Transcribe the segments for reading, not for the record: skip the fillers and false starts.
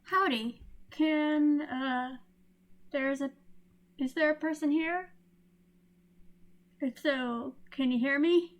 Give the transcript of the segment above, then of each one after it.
Howdy. Can, is there a person here? If so, can you hear me?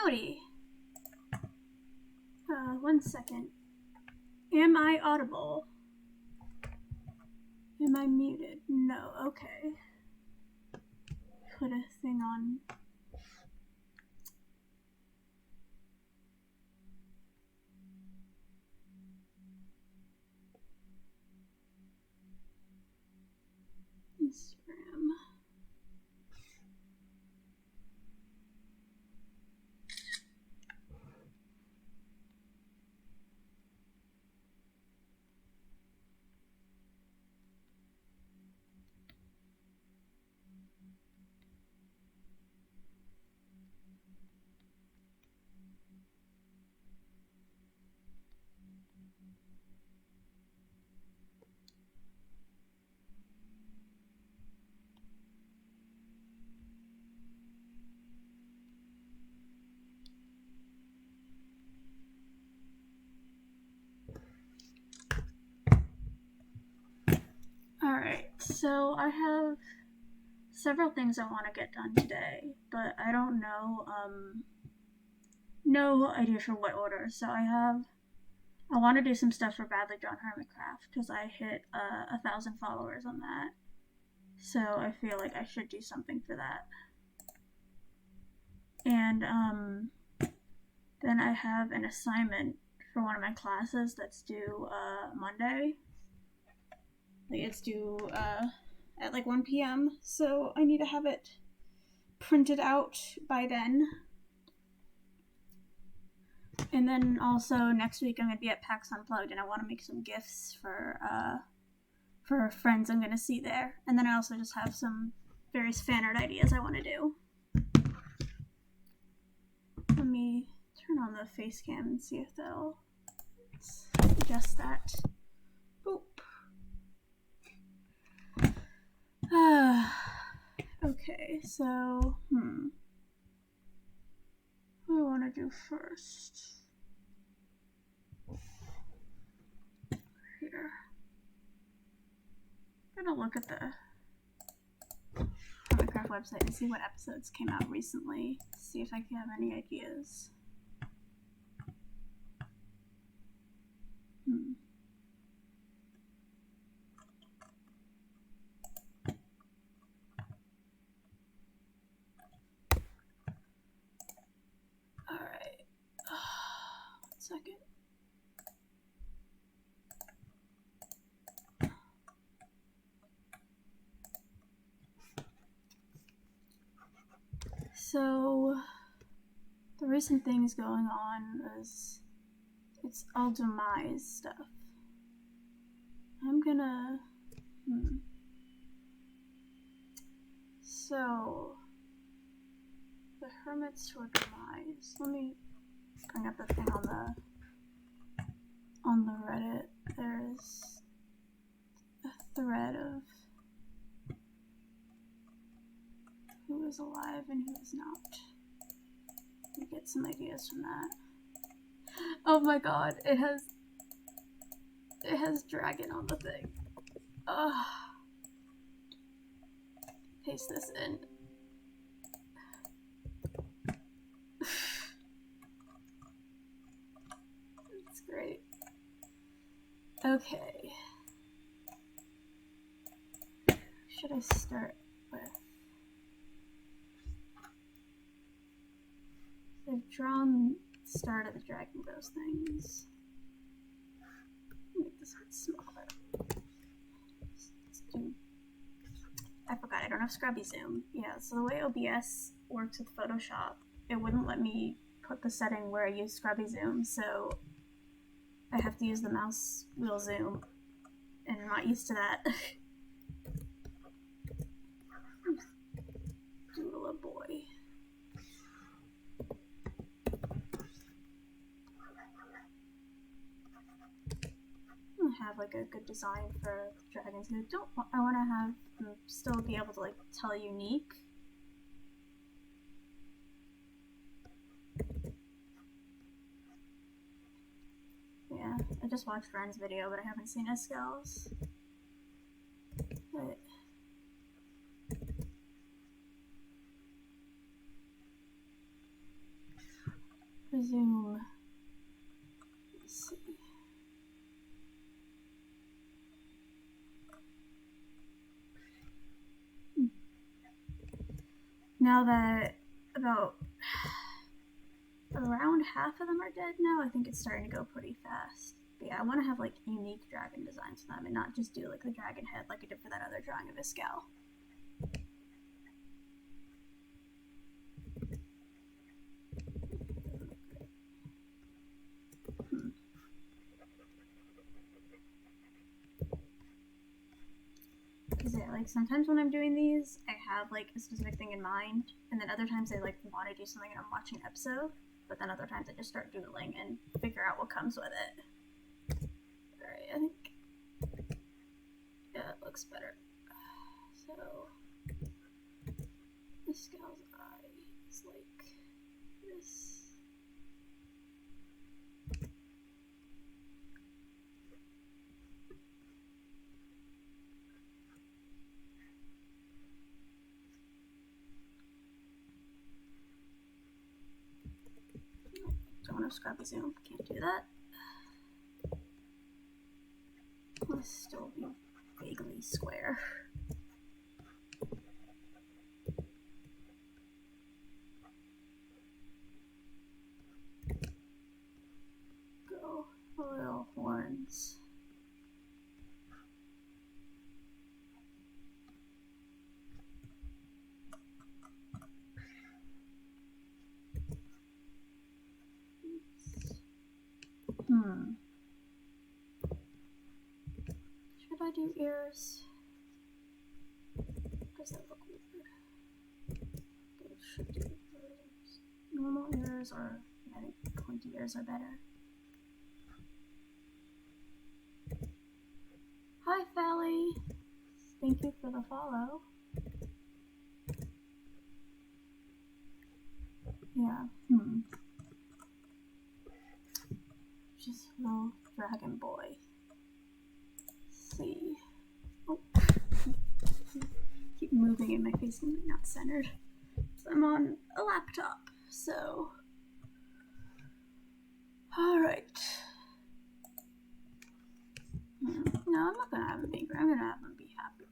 Howdy. 1 second. Am I audible? Am I muted? No, okay. Put a thing on. Instagram. Alright, so I have several things I want to get done today, but I don't know, no idea for what order. So I want to do some stuff for Badly Drawn Hermitcraft, because I hit 1,000 followers on that. So I feel like I should do something for that. And then I have an assignment for one of my classes that's due Monday. It's due at like 1 p.m. So I need to have it printed out by then. And then also next week I'm going to be at PAX Unplugged, and I want to make some gifts for friends I'm going to see there. And then I also just have some various fan art ideas I want to do. Let me turn on the face cam and see if that'll adjust that. Boop. Okay, so, what do I want to do first? Here. I'm gonna look at the Minecraft website and see what episodes came out recently, see if I can have any ideas. Alright. 1 second. So, the recent things going on is it's all demise stuff. I'm gonna. So, the Hermits or Demise. Let me bring up the thing on the Reddit. There's a thread of who is alive and who is not. Let me get some ideas from that. Oh my god, it has dragon on the thing. Ugh. Paste this in. It's great. Okay. drawn the start of the Dragon Ghost things. Make this one smaller. Let's do. I forgot, I don't have scrubby zoom. Yeah, so the way OBS works with Photoshop, it wouldn't let me put the setting where I use scrubby zoom, so I have to use the mouse wheel zoom, and I'm not used to that. Doodle a boy. Have like a good design for dragons. I want to have them still be able to like tell unique. Yeah, I just watched Ren's video, but I haven't seen Escal's. But resume. Let's see. Now that about around half of them are dead now, I think it's starting to go pretty fast. But yeah, I want to have like unique dragon designs for them and not just do like the dragon head like I did for that other drawing of Escal. Because yeah, like sometimes when I'm doing these, I have like a specific thing in mind, and then other times I like want to do something and I'm watching an episode, but then other times I just start doodling and figure out what comes with it. Alright, I think, yeah, it looks better. So, this gal's eye is like this. Don't have scrappy zoom, can't do that. Must still be vaguely square. Go little horns. Should I do ears? Does that look weird? It should do normal ears, or I think pointy ears are better. Hi, Fally. Thank you for the follow. Yeah. Just a little dragon boy. Let's see. Oh. Keep moving and my face is not centered. So I'm on a laptop, so. Alright. No, I'm not gonna have him be angry. I'm gonna have him be happy.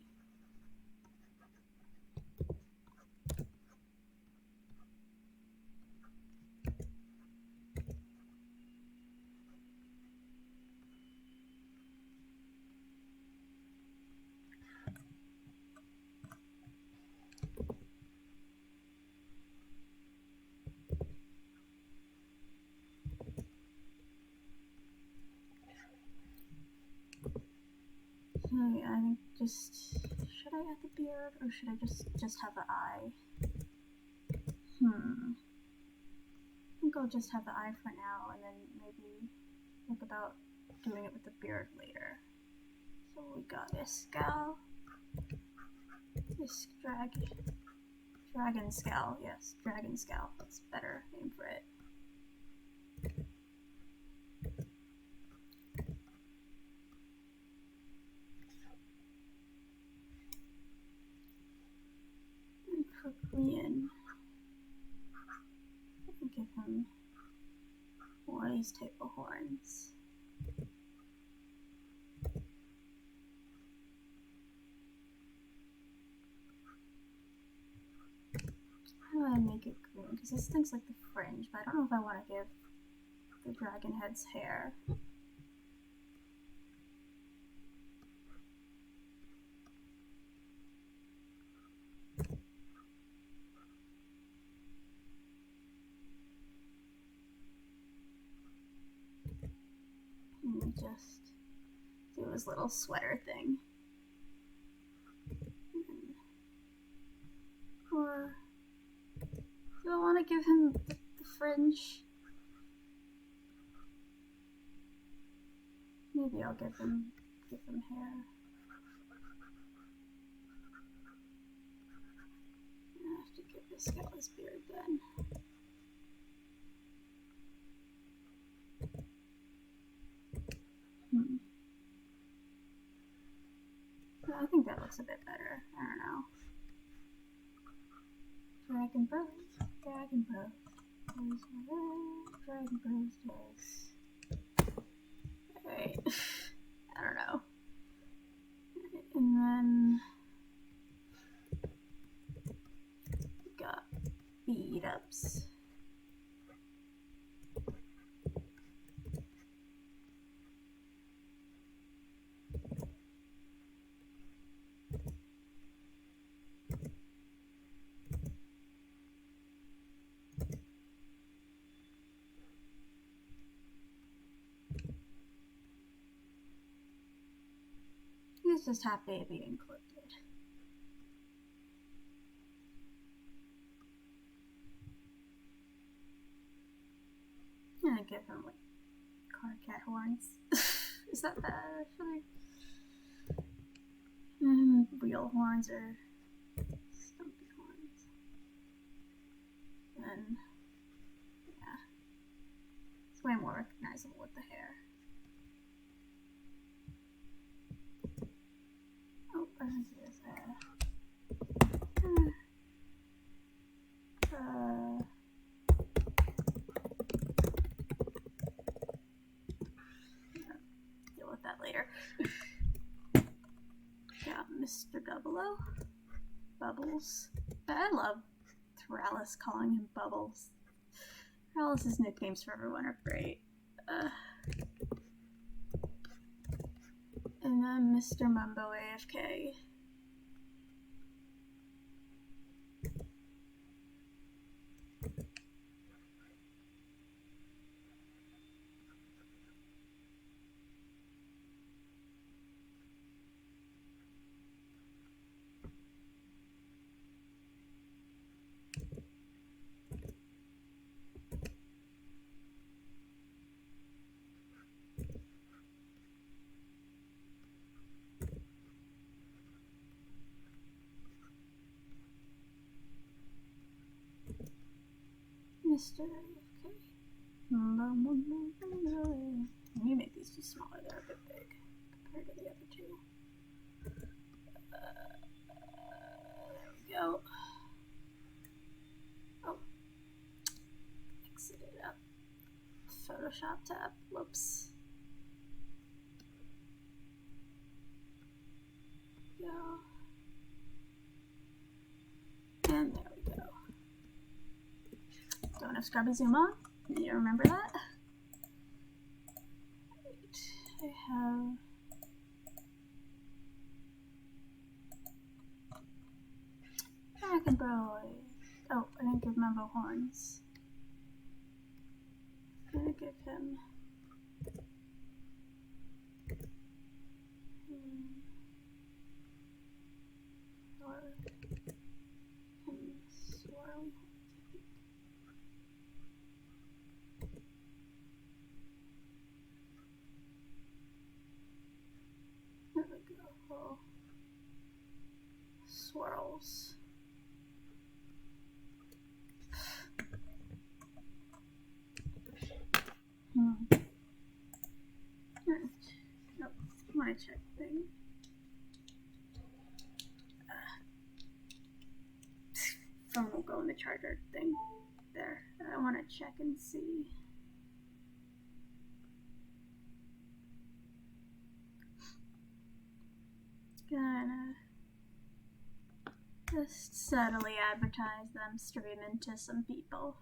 Okay, I think should I add the beard or should I just have the eye? I think I'll just have the eye for now and then maybe think about doing it with the beard later. So we got Escal. This Dragon Scowl, yes, Dragon Scowl. That's a better name for it. And for Brian, I'll give him one of these type of horns. How do I make it green? green, because this thing's like the fringe, but I don't know if I want to give the dragon head's hair. And just do his little sweater thing. Or do I want to give him the fringe? Maybe I'll give him hair. I have to give this guy his beard then. I think that looks a bit better. I don't know. Dragon Bros. Dragon Bros. Dragon Bros does. Alright. I don't know. And then we got bead ups. He's just half baby included. I'm gonna give him like car cat horns. Is that bad actually? Real horns or stumpy horns. And yeah, it's way more recognizable with the hair. Oh, I don't see this. Deal with that later. Got Mr. Double-O. Bubbles. I love Thralis calling him Bubbles. Thralis's nicknames for everyone are great. And then Mr. Mumbo AFK. Mr. AFK. Let me make these two smaller, they're a bit big compared to the other two. There we go. Oh. Exit it up. Photoshop tab. Whoops. Go. And there we go. Don't have Scrubby Zoom on. You remember that? Right. I have Dragon Boy. Oh, I didn't give Mumbo horns. I'm gonna give him swirly. There we go. Oh. Swirls. Nope. My check thing. Phone will go in the charger thing. There. I want to check and see. Gonna Just subtly advertise them streaming to some people.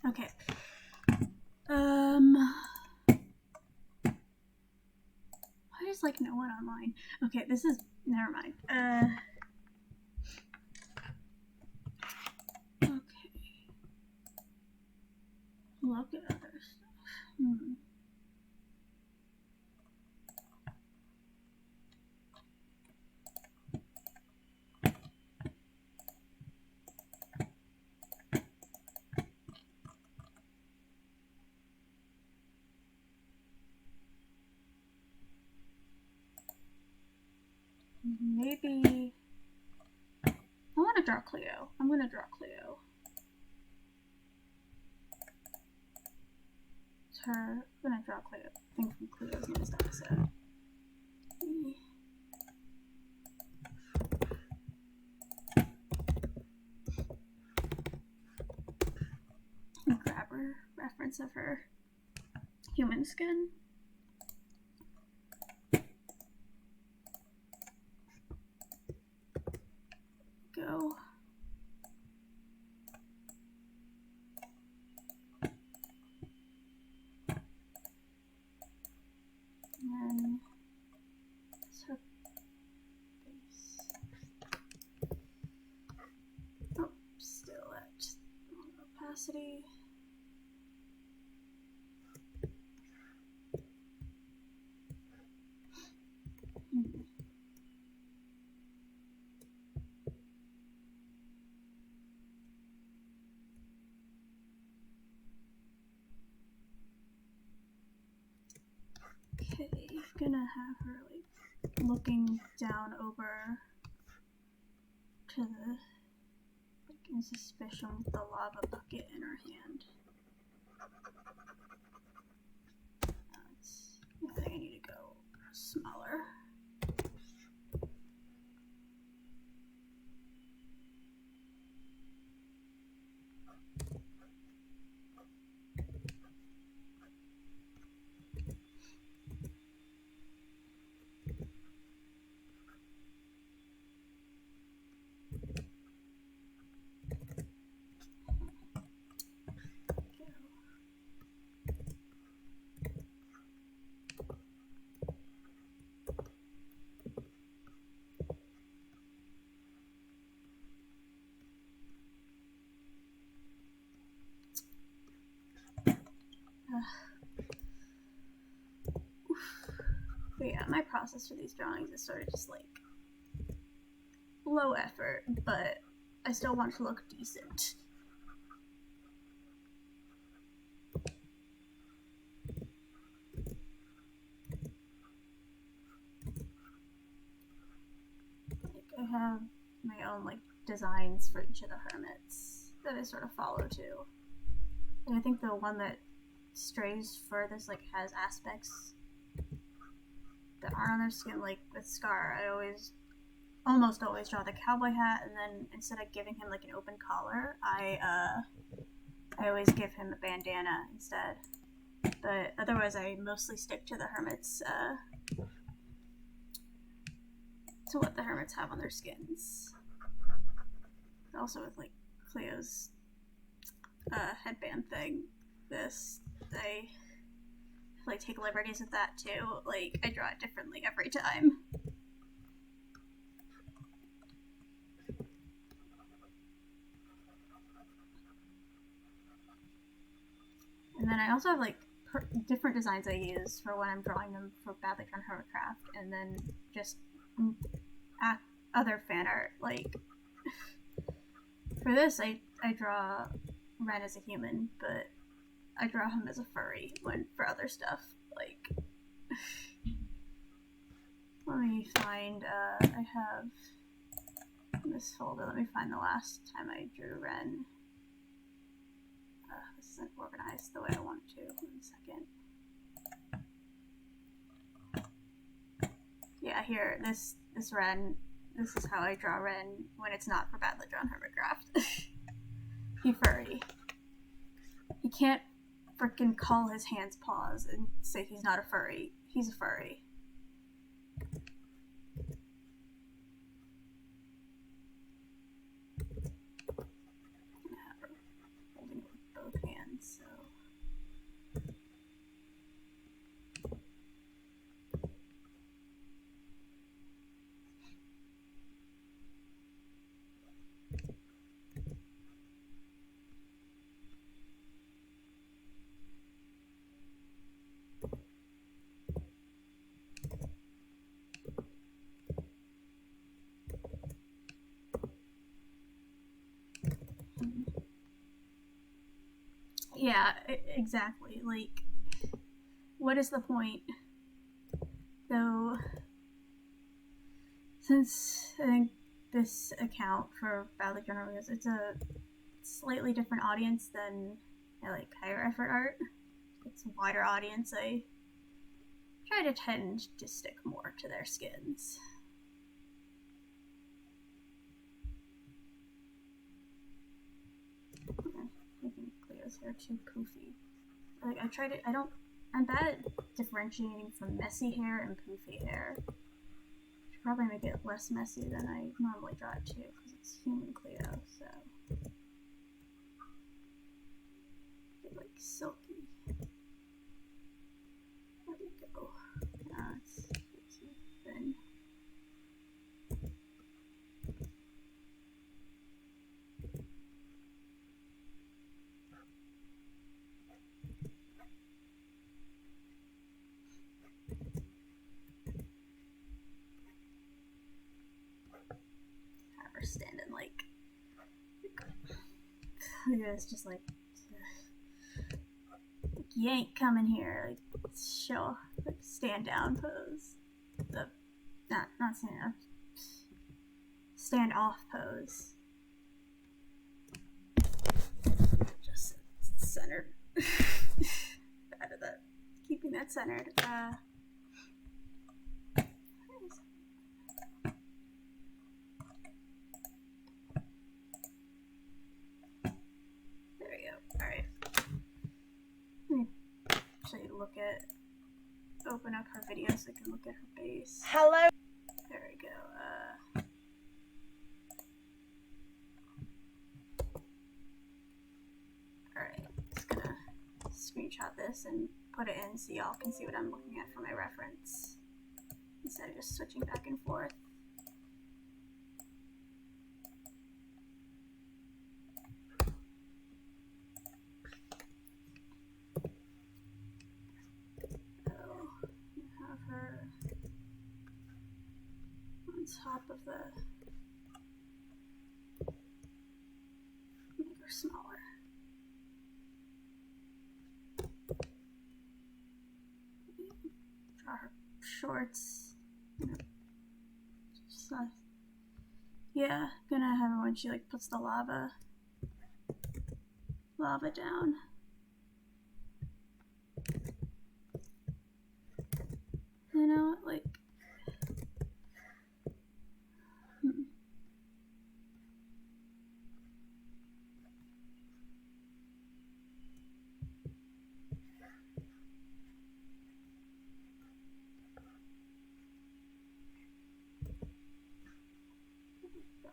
Okay. Why is like no one online? Okay, this is never mind. Okay. Look at other stuff. Maybe I want to draw Cleo. I'm gonna draw Cleo. It's her. I'm gonna draw Cleo. I think from Cleo's newest episode. Grab her reference of her human skin. Go. And then it's her face. Oh, still at opacity. Okay, gonna have her like looking down over to the like in suspicion with the lava bucket in her hand. I think I need to go smaller. But yeah, my process for these drawings is sort of just like low effort, but I still want to look decent. Like I have my own like designs for each of the hermits that I sort of follow too. And I think the one that strays furthest like has aspects that aren't on their skin, like with Scar. I almost always draw the cowboy hat, and then instead of giving him like an open collar, I always give him a bandana instead. But otherwise, I mostly stick to the hermits, to what the hermits have on their skins. Also with like Cleo's headband thing, I like take liberties with that too. Like I draw it differently every time. And then I also have like different designs I use for when I'm drawing them for Badly Drawn Hovercraft, and then just other fan art. Like for this, I draw Ren as a human, but I draw him as a furry when for other stuff. Like, let me find. I have in this folder. Let me find the last time I drew Ren. This isn't organized the way I want it to. 1 second. Yeah, here, this Ren. This is how I draw Ren when it's not for Badly Drawn Hovercraft. He furry. He can't frickin' call his hands paws and say he's not a furry. He's a furry. Holding it with both hands, so. Yeah, exactly. Like, what is the point? Though, since I think this account for Badly Drawn Hovercraft, it's a slightly different audience than like higher effort art. It's a wider audience. I try to tend to stick more to their skins. Making Cleo's hair too poofy. Like I'm bad at differentiating from messy hair and poofy hair. Should probably make it less messy than I normally draw it too, because it's human Cleo, so. Get like silky. Where'd it go? It's too thin. Standing like it's just like you ain't coming here, like show like stand down pose, the not stand up, stand off pose, just centered. Bad at that, keeping that centered. Open up her video so I can look at her base. Hello. There we go. Alright, just gonna screenshot this and put it in so y'all can see what I'm looking at for my reference instead of just switching back and forth. Top of the make her smaller. Draw her shorts. Just, yeah, gonna have her when she like puts the lava down. You know, like.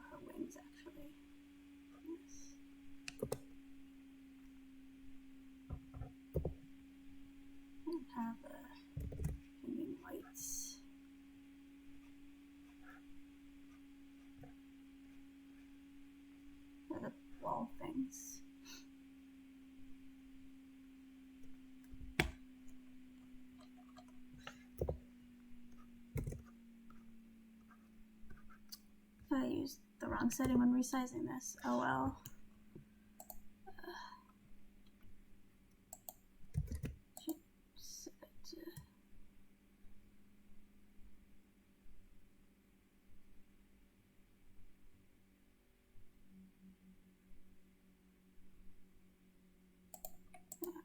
Her wings actually. Yes. wrong setting when resizing this. Oh well. Should set it to...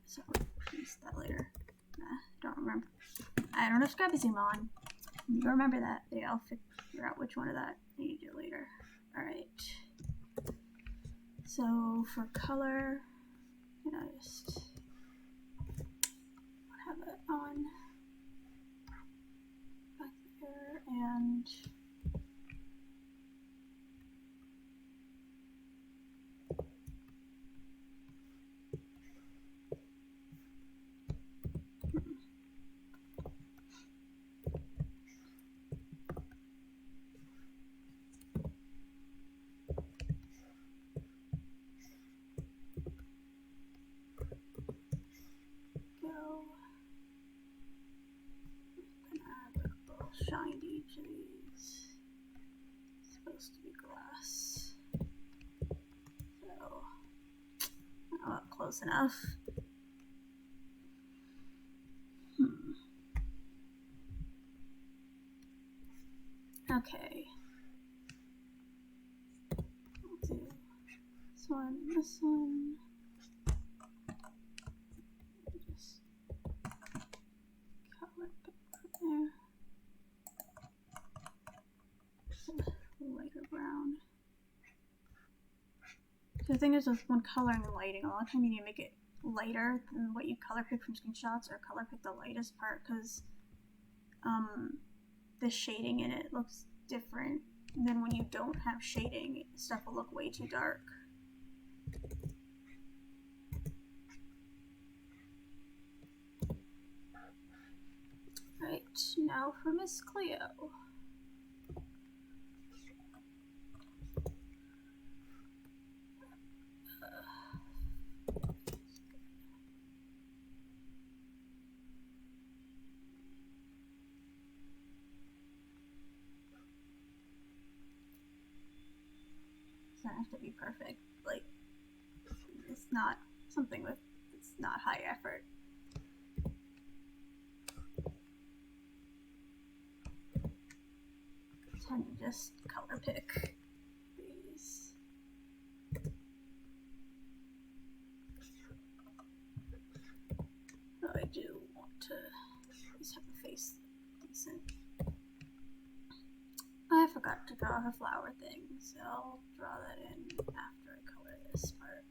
So we'll use that later. Don't remember. I don't have Scrappy Zoom on. You remember that. Yeah, I'll figure out which one of that I need to do later. Alright. So for color, I'm gonna just have it on back there and shine to each of these. It's supposed to be glass. So, oh, close enough. Okay. I'll do this one, this one. Just color pick from there. Lighter brown. So the thing is with when coloring and lighting, a lot of times you need to make it lighter than what you color pick from screenshots, or color pick the lightest part, because the shading in it looks different than when you don't have shading. Stuff will look way too dark. Right, now for Miss Cleo. Doesn't have to be perfect. Like, it's not something with, it's not high effort. I tend to just color pick these. Though I do want to at least have the face decent. I forgot to draw her flower thing, so I'll draw that in after I color this part.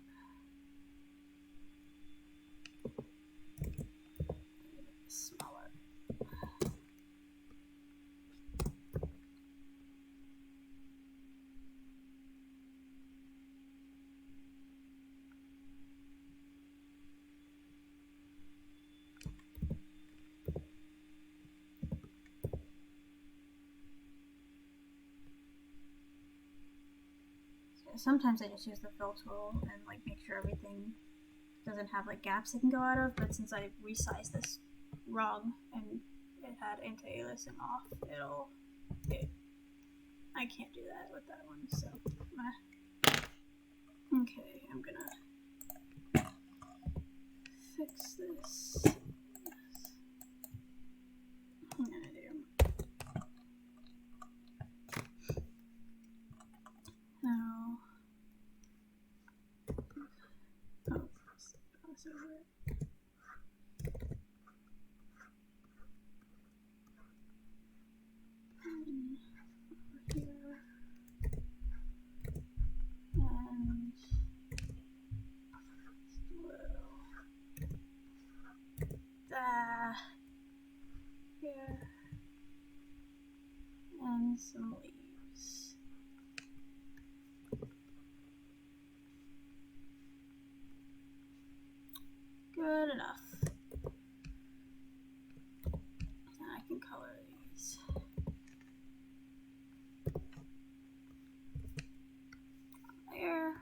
Smaller. Sometimes I just use the fill tool and like make sure everything doesn't have like gaps it can go out of, but since I resized this wrong and it had anti-aliasing off, I can't do that with that one, so okay, I'm gonna fix this. I'm gonna do now. Oh, cross over it. Over here. And here. And some leaves. Good enough. And I can color these. There.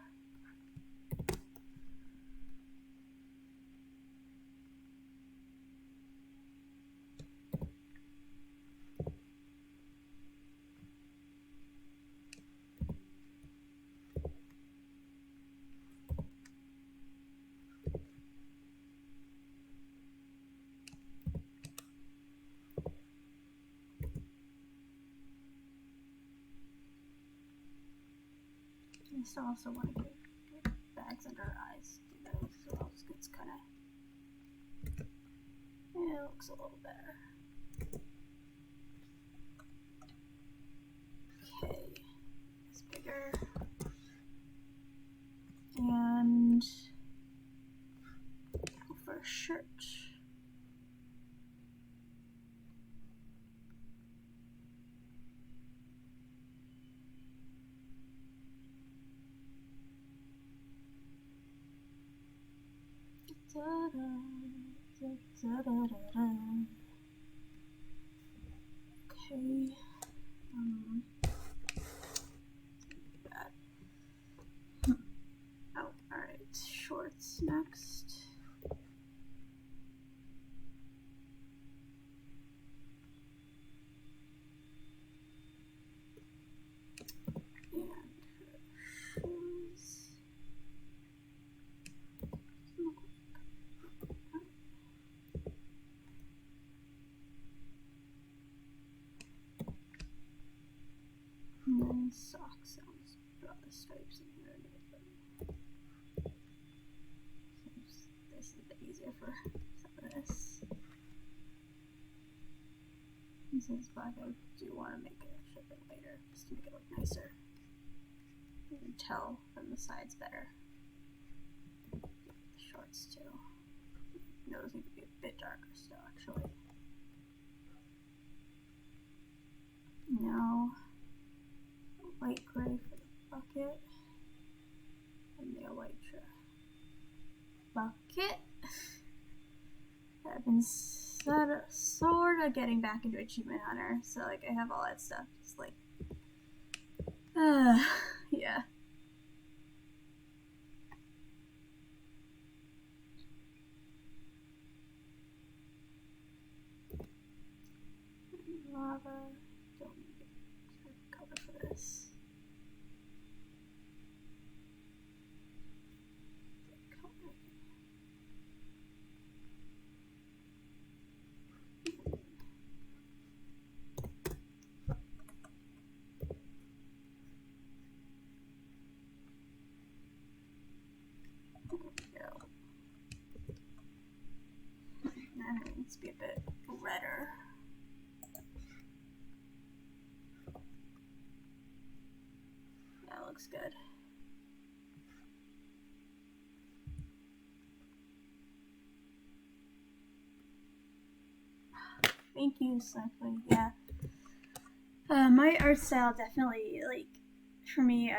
still also want to get bags under her eyes. Do those as well, just 'cause it's kind of, yeah, it looks a little better. Okay, it's bigger. And for a shirt. Okay. Oh, alright. Shorts next. And her shoes. And then socks. I'll just draw the stripes in here. This is a bit easier for some of this. This is black. I do want to make it a bit lighter just to make it look nicer. You can tell from the sides better. The shorts too. Those need to be a bit darker still, actually. Now, light gray for the bucket, and the white bucket. I've been sort of getting back into Achievement Hunter, so like I have all that stuff. Just like, yeah. Lava. Don't need a color for this. That needs to be a bit redder. That looks good. Thank you, Slightly. Yeah. My art style definitely, like, for me,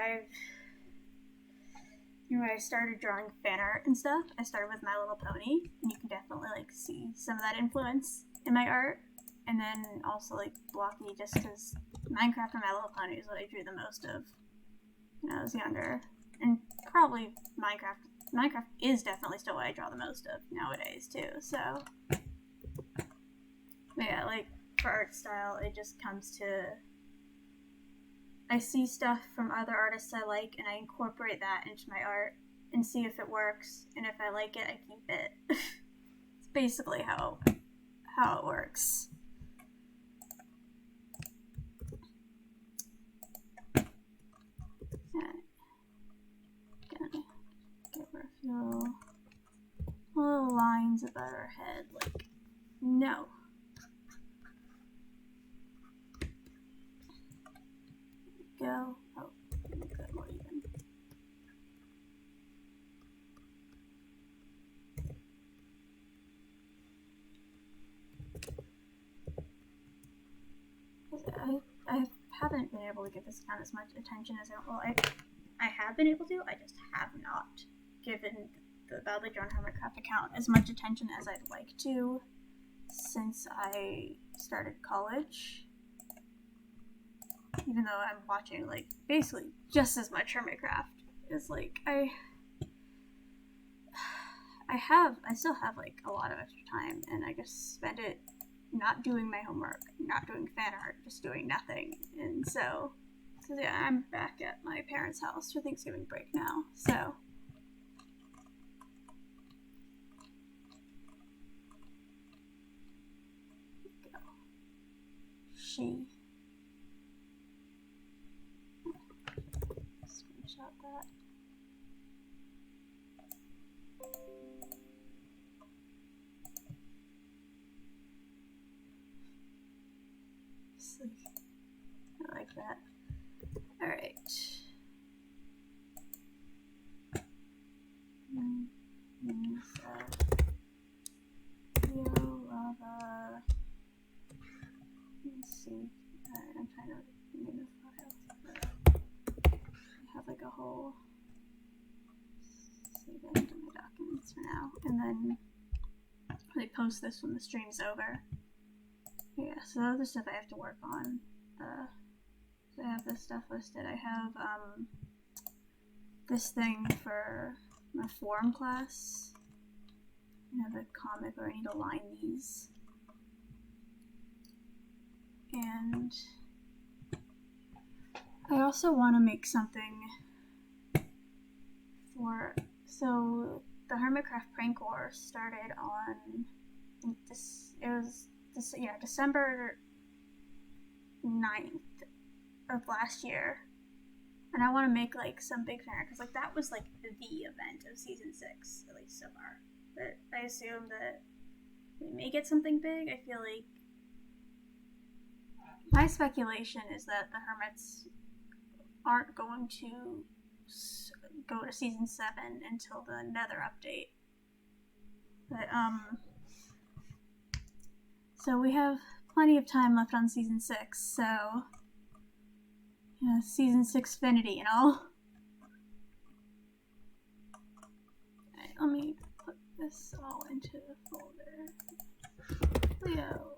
when I started drawing fan art and stuff, I started with My Little Pony, and you can definitely like see some of that influence in my art. And then also like Blocky, just because Minecraft and My Little Pony is what I drew the most of when I was younger, and probably Minecraft. Minecraft is definitely still what I draw the most of nowadays too. So, but yeah, like for art style, it just comes to I see stuff from other artists I like, and I incorporate that into my art and see if it works. And if I like it, I keep it. It's basically how it works. Okay. Gonna give her a few little lines above her head, like no. Go. Oh, make that more even. I haven't been able to give this account as much attention as I have been able to. I just have not given the Badly Drawn Hermitcraft account as much attention as I'd like to since I started college. Even though I'm watching like basically just as much Hermitcraft, is like I still have like a lot of extra time, and I just spend it not doing my homework, not doing fan art, just doing nothing. And so yeah, I'm back at my parents' house for Thanksgiving break now. So go. Screenshot that. nice. I like that. Alright. Lava. Let's see. Alright, I'm trying to name the file. I have like a whole save it into my documents for now, and then I post this when the stream's over. Yeah, so the other stuff I have to work on. So I have this stuff listed. I have this thing for my form class. I have a comic where I need to line these. And I also want to make something for, so the Hermitcraft prank war started on December 9th of last year, and I want to make like some big fan art because like that was like the event of season 6, at least so far. But I assume that we may get something big. I feel like my speculation is that the Hermits aren't going to go to season 7 until the Nether update. But so we have plenty of time left on season 6, so yeah, season 6finity and all. Alright, let me put this all into the folder. Leo.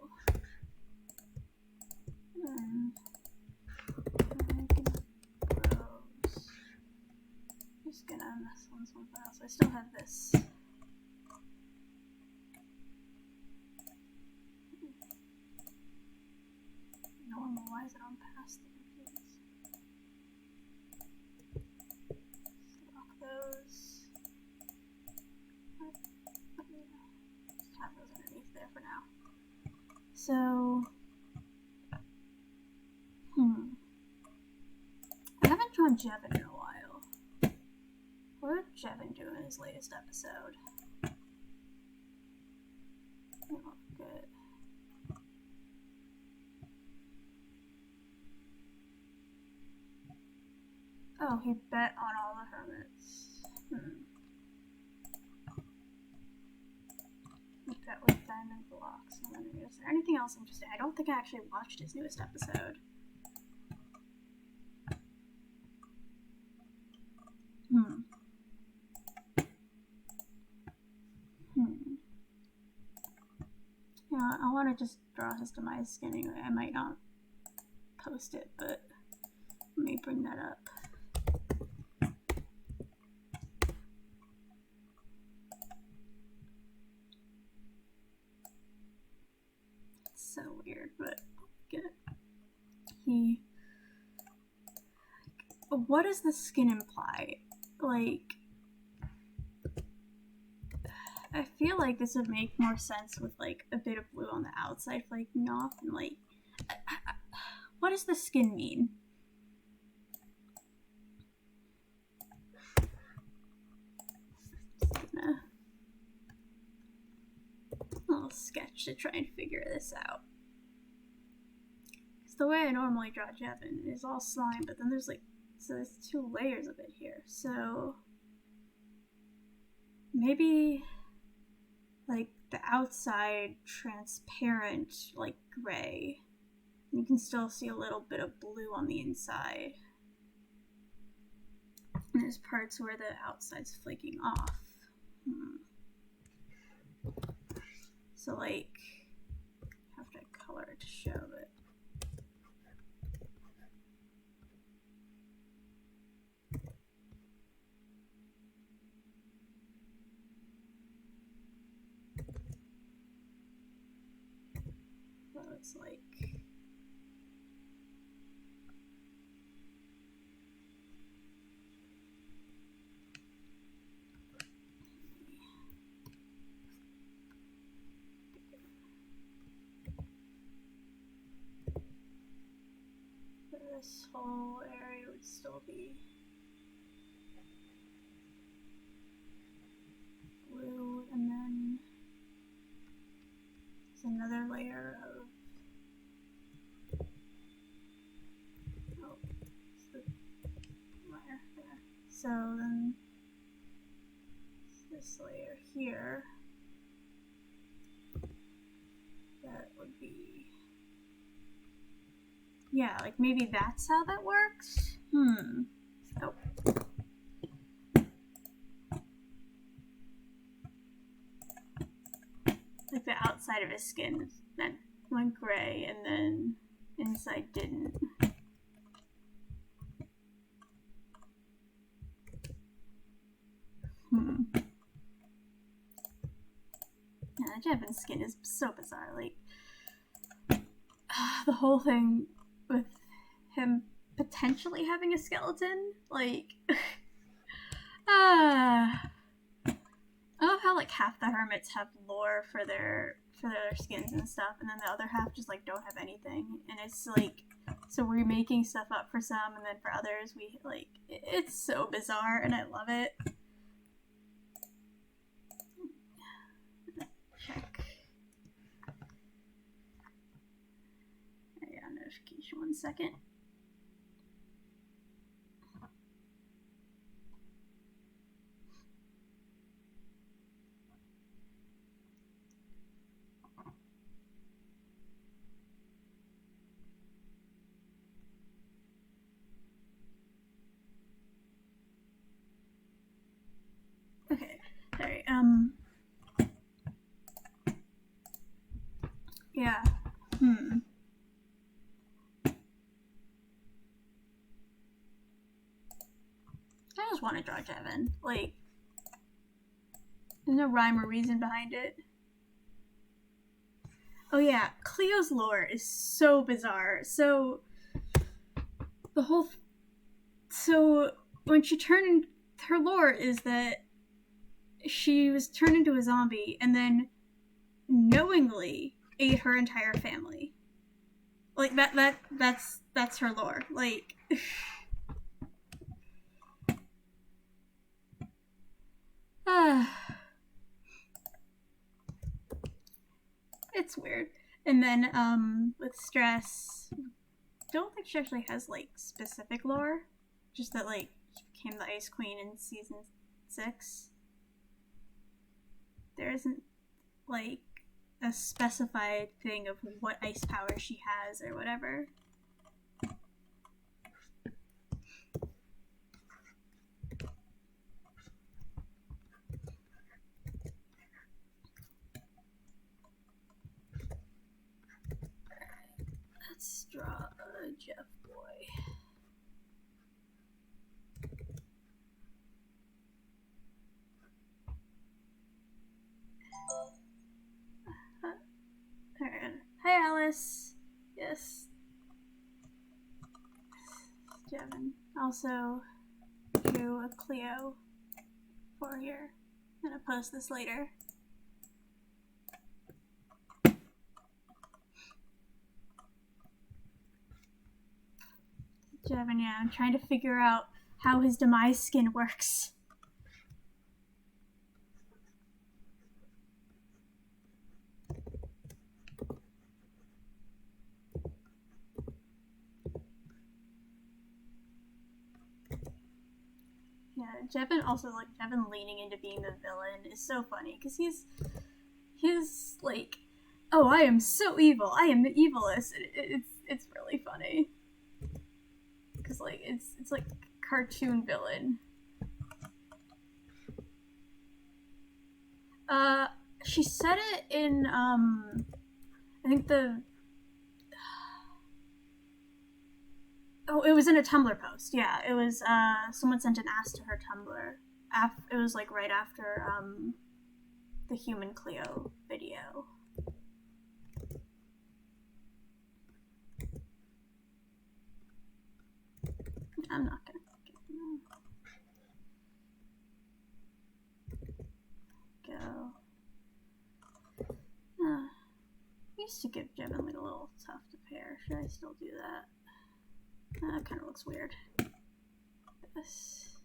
Just gonna mess on some files. I still have this. Normalize it on past images. Lock those. Just have those underneath there for now. So, I haven't drawn Jevin in a while. What did Jevin do in his latest episode? Oh, good. Oh, he bet on all the hermits. He bet with diamond blocks. Is there anything else interesting? I don't think I actually watched his newest episode. Yeah, I want to just draw his demise skin anyway. I might not post it, but let me bring that up. It's so weird, but get it. What does the skin imply? Like, I feel like this would make more sense with like a bit of blue on the outside flaking off, and like, what does the skin mean? Just gonna a little sketch to try and figure this out. Because the way I normally draw Jevin is all slime, but then there's like, so there's 2 layers of it here. So maybe like the outside transparent, like gray. You can still see a little bit of blue on the inside. And there's parts where the outside's flaking off. So like, you have to color it to show it. So it's like, this whole area would still be blue, and then there's another layer of So then this layer here, that would be, yeah, like maybe that's how that works. Oh. Like the outside of his skin that went gray and then inside didn't. Yeah, Jevin's skin is so bizarre. Like, the whole thing with him potentially having a skeleton, like, I love how like half the hermits have lore for their skins and stuff, and then the other half just like don't have anything, and it's like, so we're making stuff up for some, and then for others we like, it's so bizarre, and I love it. Check. Yeah, notification. 1 second. Okay, sorry. Yeah. I just want to draw Jevin. Like, there's no rhyme or reason behind it. Oh yeah, Cleo's lore is so bizarre. So, the whole... So, when she turned... Her lore is that she was turned into a zombie and then knowingly ate her entire family. Like, that's her lore. Like... It's weird. And then, with Stress, don't think she actually has, like, specific lore. Just that, like, she became the Ice Queen in season 6. There isn't, like, a specified thing of what ice power she has or whatever. Let's draw Jeff Boy. Hi, Alice. Yes. Jevin also drew a Cleo for here. I'm gonna post this later. Jevin, yeah, I'm trying to figure out how his demise skin works. Yeah, Jevin also, like, Jevin leaning into being the villain is so funny, because he's like, oh, I am so evil, I am the evilest. It's really funny. Because, like, it's like cartoon villain. She said it in, I think it was in a Tumblr post. Yeah, it was, someone sent an ask to her Tumblr. It was, like, right after, the Human Cleo video. I'm not gonna go. I used to give Jevin like a little tuft of hair. Should I still do that? That kind of looks weird. This.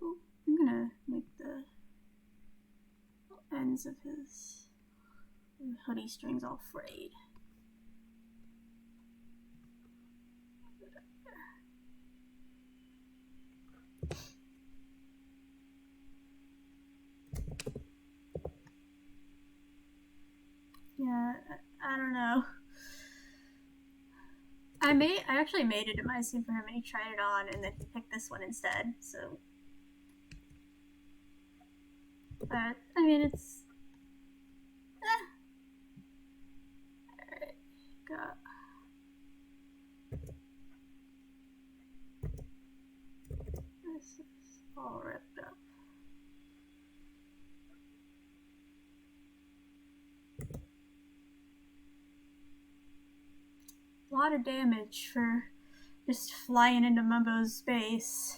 Ooh, I'm gonna make the ends of his hoodie string's all frayed. Yeah, I don't know. I actually made it in my suit for him, and he tried it on, and then he picked this one instead. So, but I mean, it's alright. Got this is all ripped up. A lot of damage for just flying into Mumbo's space.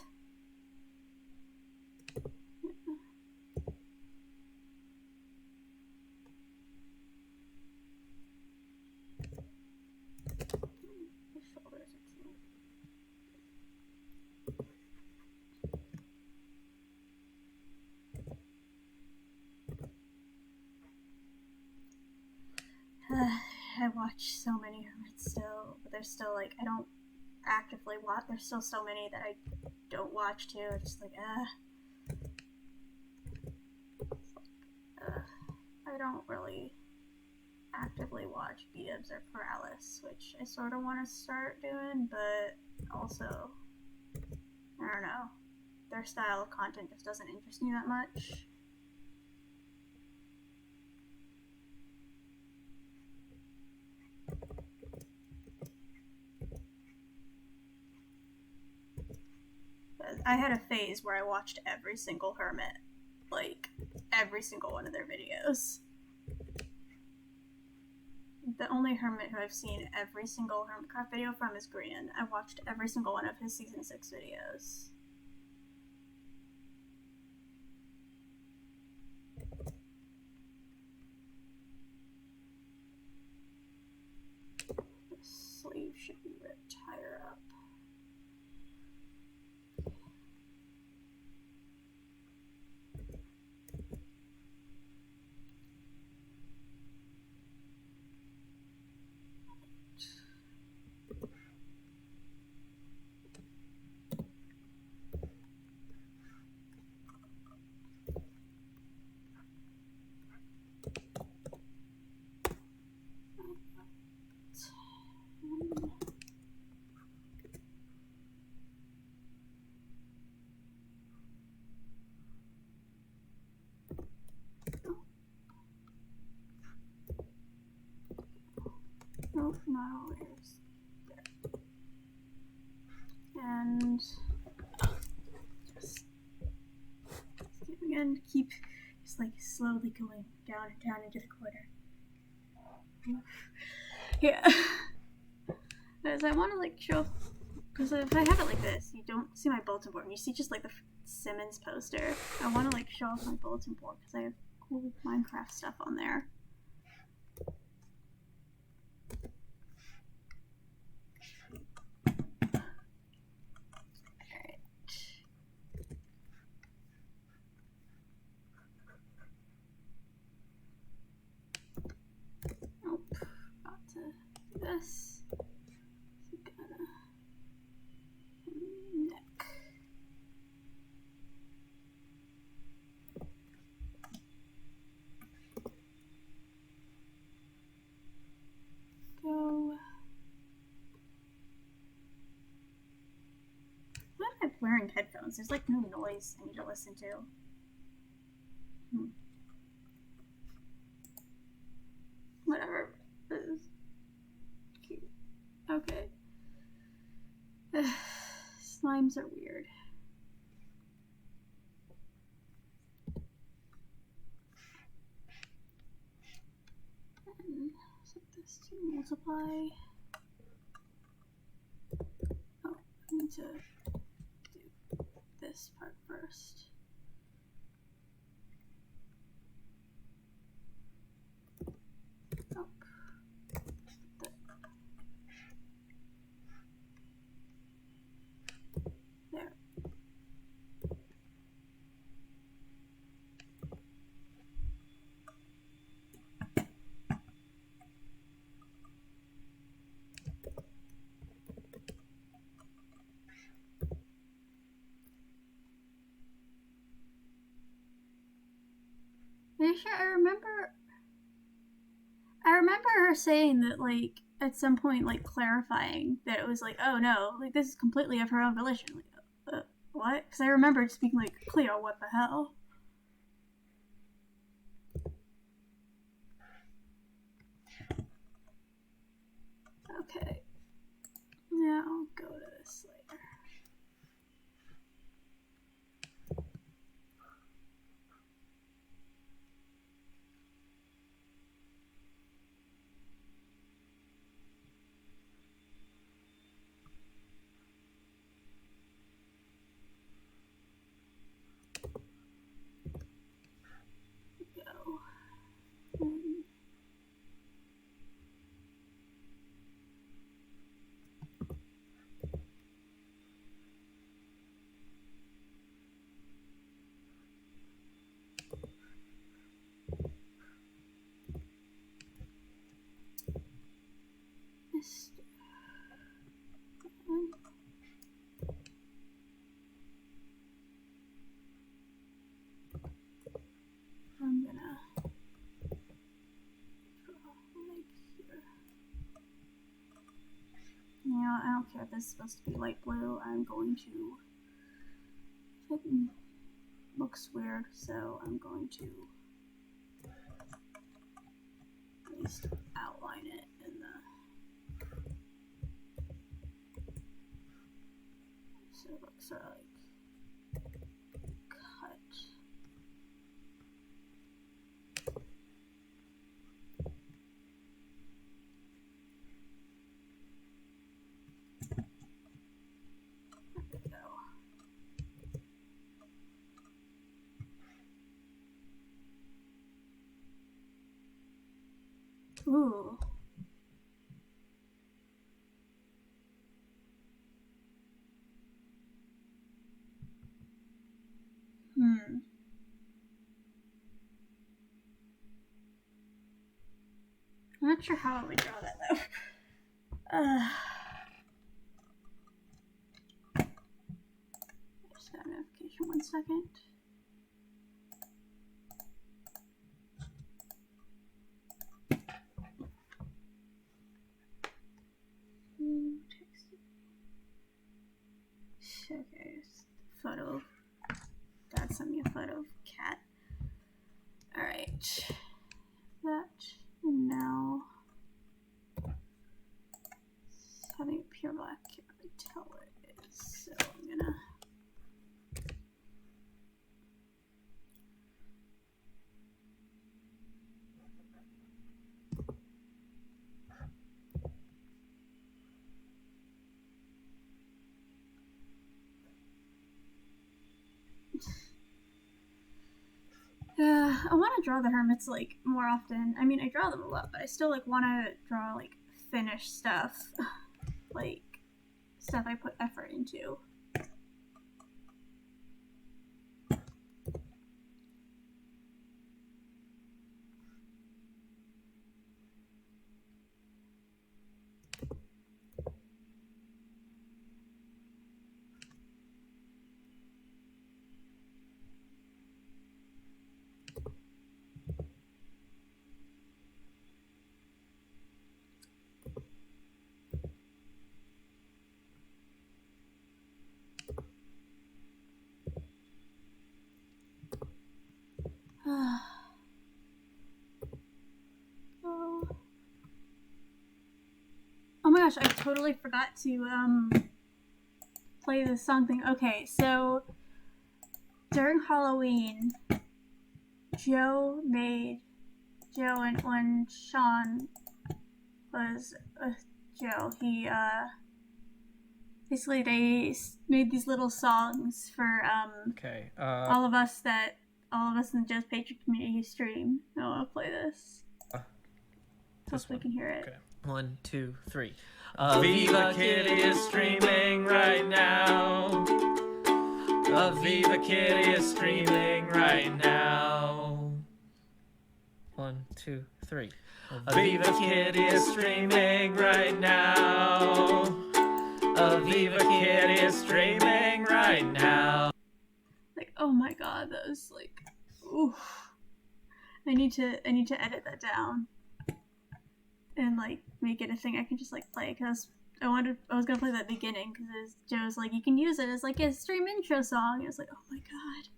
I watch so many hermits still, but there's still like I don't actively watch. There's still so many that I don't watch too. It's just like I don't really actively watch Beebs or Paralysis, which I sort of want to start doing, but also I don't know. Their style of content just doesn't interest me that much. I had a phase where I watched every single hermit, like every single one of their videos. The only hermit who I've seen every single Hermitcraft video from is Grian. I watched every single one of his season 6 videos. The sleeve should be ripped higher up. Nope, not always. There. And just again, keep just like slowly going down and down into the corner. Yeah. Because I want to like show, because if I have it like this, you don't see my bulletin board, and you see just like the Simmons poster. I want to like show off my bulletin board because I have cool Minecraft stuff on there. This neck. Go. Why am I wearing headphones? There's like no noise I need to listen to. Whatever. This is cute. Okay. Slimes are weird. And set this to multiply. Oh, I need to do this part first. Oh. There. Actually, I remember her saying that, like, at some point, like, clarifying that it was like, oh no, like, this is completely of her own volition. Like, what? Because I remember just being like, Cleo, what the hell? Okay. Yeah, I'll go to this later. Go. I'm gonna draw like here. You know, I don't care if this is supposed to be light blue. I'm going to. It looks weird, so I'm going to at least outline it in the. So it looks sort of like cut. Ooh. I'm not sure how I would draw that though. Just got a notification, 1 second. Okay, photo. Dad sent me a photo of cat. Alright. That. And now. Having it pure black, can't really tell what it is. So I'm gonna. I want to draw the hermits like more often. I mean, I draw them a lot, but I still like want to draw like finished stuff, like stuff I put effort into. Oh my gosh, I totally forgot to play the song thing. Okay, so during Halloween, Joe and when Sean was Joe, he basically they made these little songs for all of us in Joe's Patron community stream. I want to play this. Hopefully we can hear it. Okay. 1, 2, 3. Viva Kitty is streaming right now. Viva Kitty is streaming right now. 1, 2, 3. Viva Kitty is streaming right now. Viva Kitty is streaming right now. Like, oh my god, that was like, oof. I need to edit that down and like make it a thing I can just like play, because I was gonna play that beginning because Joe's like, you can use it as like a stream intro song. I was like, oh my god.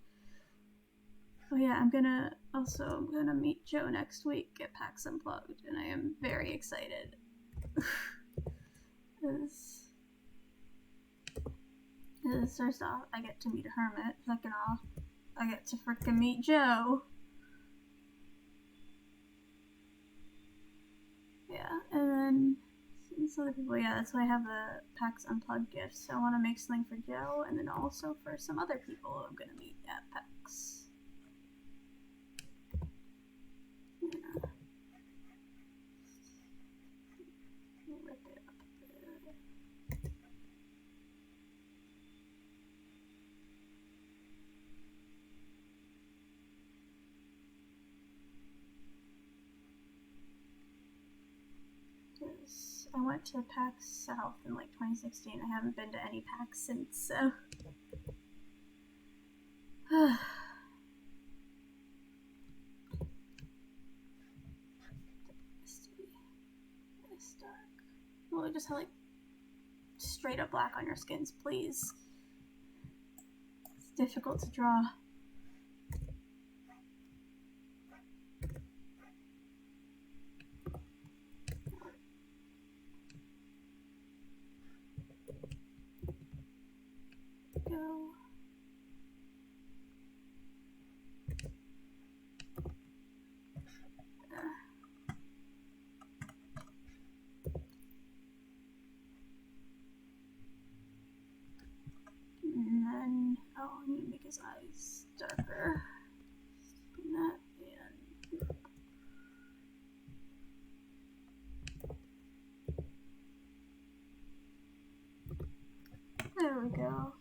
Oh yeah, I'm gonna meet Joe next week at PAX Unplugged, and I am very excited. Because first off, I get to meet a hermit. Second off, I get to frickin' meet Joe. Yeah, and then some other people. Yeah, that's why I have the PAX Unplugged gifts. So I want to make something for Joe, and then also for some other people I'm gonna meet at PAX. Yeah. Rip it up there. I went to PAX South in like 2016. I haven't been to any PAX since, so. This dark. Well, just have like straight up black on your skins, please. It's difficult to draw. Go. And then, oh, I need to make his eyes darker. And that, and there we go.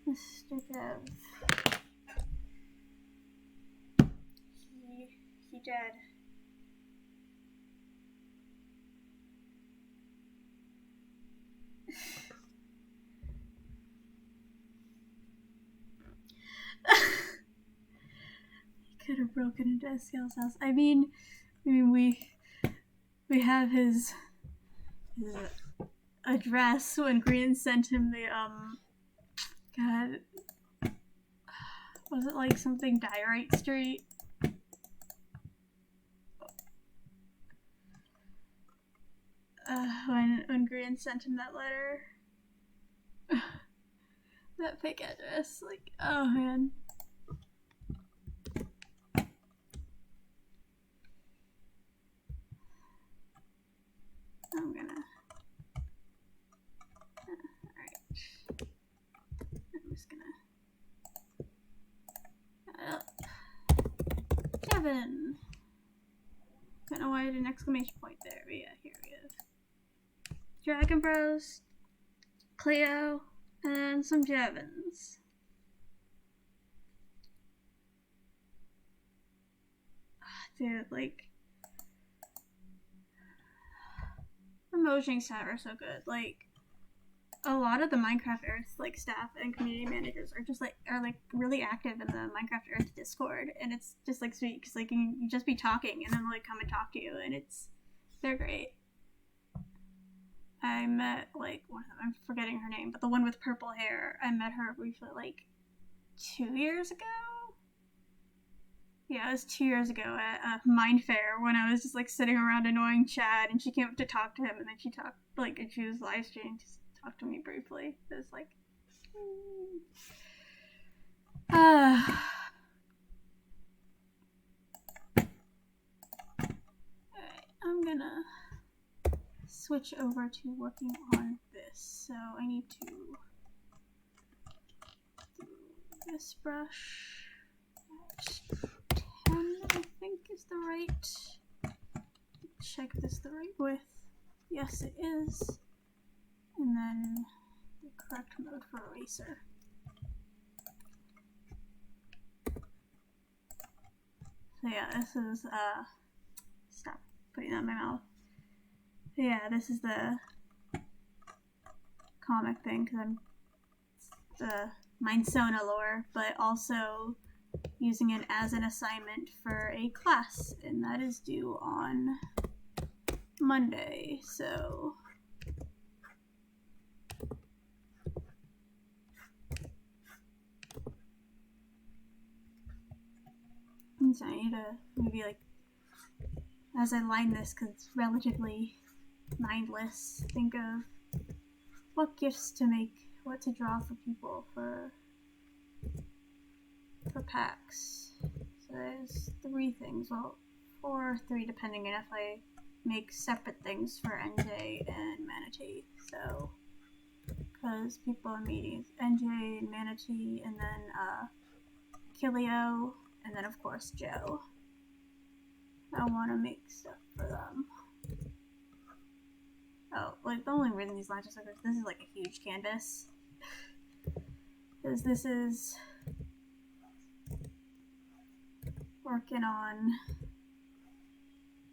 Mr. Dev. He dead. He could have broken into Escal's house. I mean, we have his address when Green sent him the God, was it like something Diorite Street? When Green sent him that letter, that fake address, like, oh man. I'm gonna. Alright. I'm just gonna. Kevin! Don't know why I did an exclamation point there, but yeah, here we have Dragon Bros, Cleo, and some Jevons. Dude, like, emotion staff are so good. Like, a lot of the Minecraft Earth like staff and community managers are just like really active in the Minecraft Earth Discord, and it's just like sweet because like you just be talking and then they'll like come and talk to you, and they're great. I met like one of them, I'm forgetting her name, but the one with purple hair. I met her briefly like 2 years ago. Yeah, it was 2 years ago at Mind Fair when I was just like sitting around annoying Chad, and she came up to talk to him, and then she talked like, and she was live streaming to talk to me briefly. It was like, Alright, I'm gonna switch over to working on this. So I need to do this brush. 10, I think, is the right. Check if this is the right width. Yes, it is. And then the correct mode for eraser. So yeah, this is stop putting that in my mouth. So yeah, this is the comic thing because I'm the Mindsona lore, but also using it as an assignment for a class, and that is due on Monday, so I need to maybe, like, as I line this, because it's relatively mindless, think of what gifts to make, what to draw for people for packs. So there's 3 things, well, 4 or 3 depending on if I make separate things for NJ and Manatee. So, because people are meeting NJ and Manatee, and then Kilio, and then of course Joe. I want to make stuff for them. Oh, like, the only reason these lines are so good, this is like a huge canvas. Because this is working on,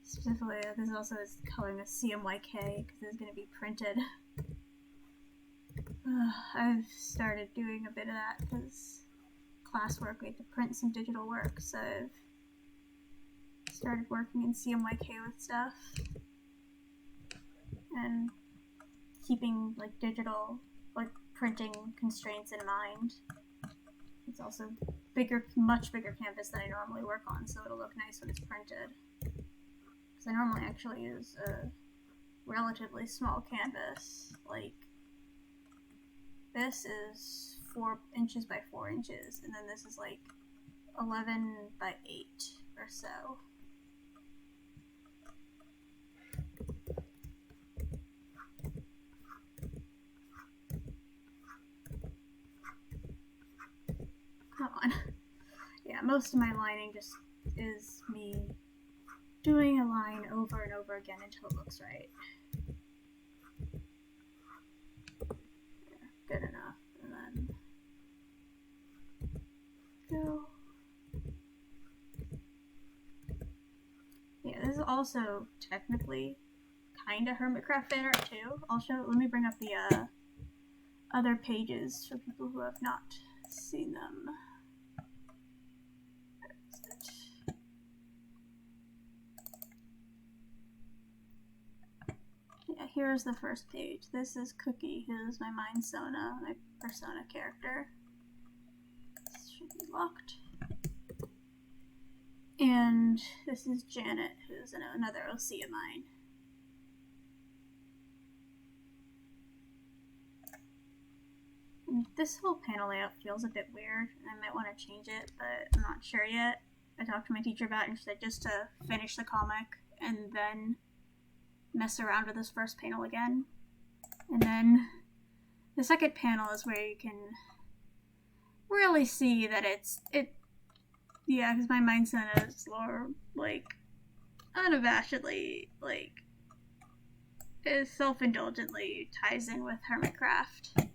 specifically, this also is coloring a CMYK, because it's going to be printed. I've started doing a bit of that, because classwork, we have to print some digital work, so I've started working in CMYK with stuff. And keeping, like, digital, like, printing constraints in mind. It's also bigger, much bigger canvas than I normally work on, so it'll look nice when it's printed. Because I normally actually use a relatively small canvas. Like, this is 4 inches by 4 inches, and then this is like 11 by 8 or so. Come on. Yeah, most of my lining just is me doing a line over and over again until it looks right. Yeah, good enough. And then go. Yeah, this is also technically kind of Hermitcraft fan art too. I'll show. Let me bring up the other pages for people who have not seen them. Yeah, here's the first page. This is Cookie, who's my Mindsona, my Persona character. This should be locked. And this is Janet, who's another OC of mine. And this whole panel layout feels a bit weird, and I might want to change it, but I'm not sure yet. I talked to my teacher about it, and she said just to finish the comic and then mess around with this first panel again. And then the second panel is where you can really see that yeah, because my Mindsona is more, like, unabashedly, like, is self-indulgently ties in with Hermitcraft.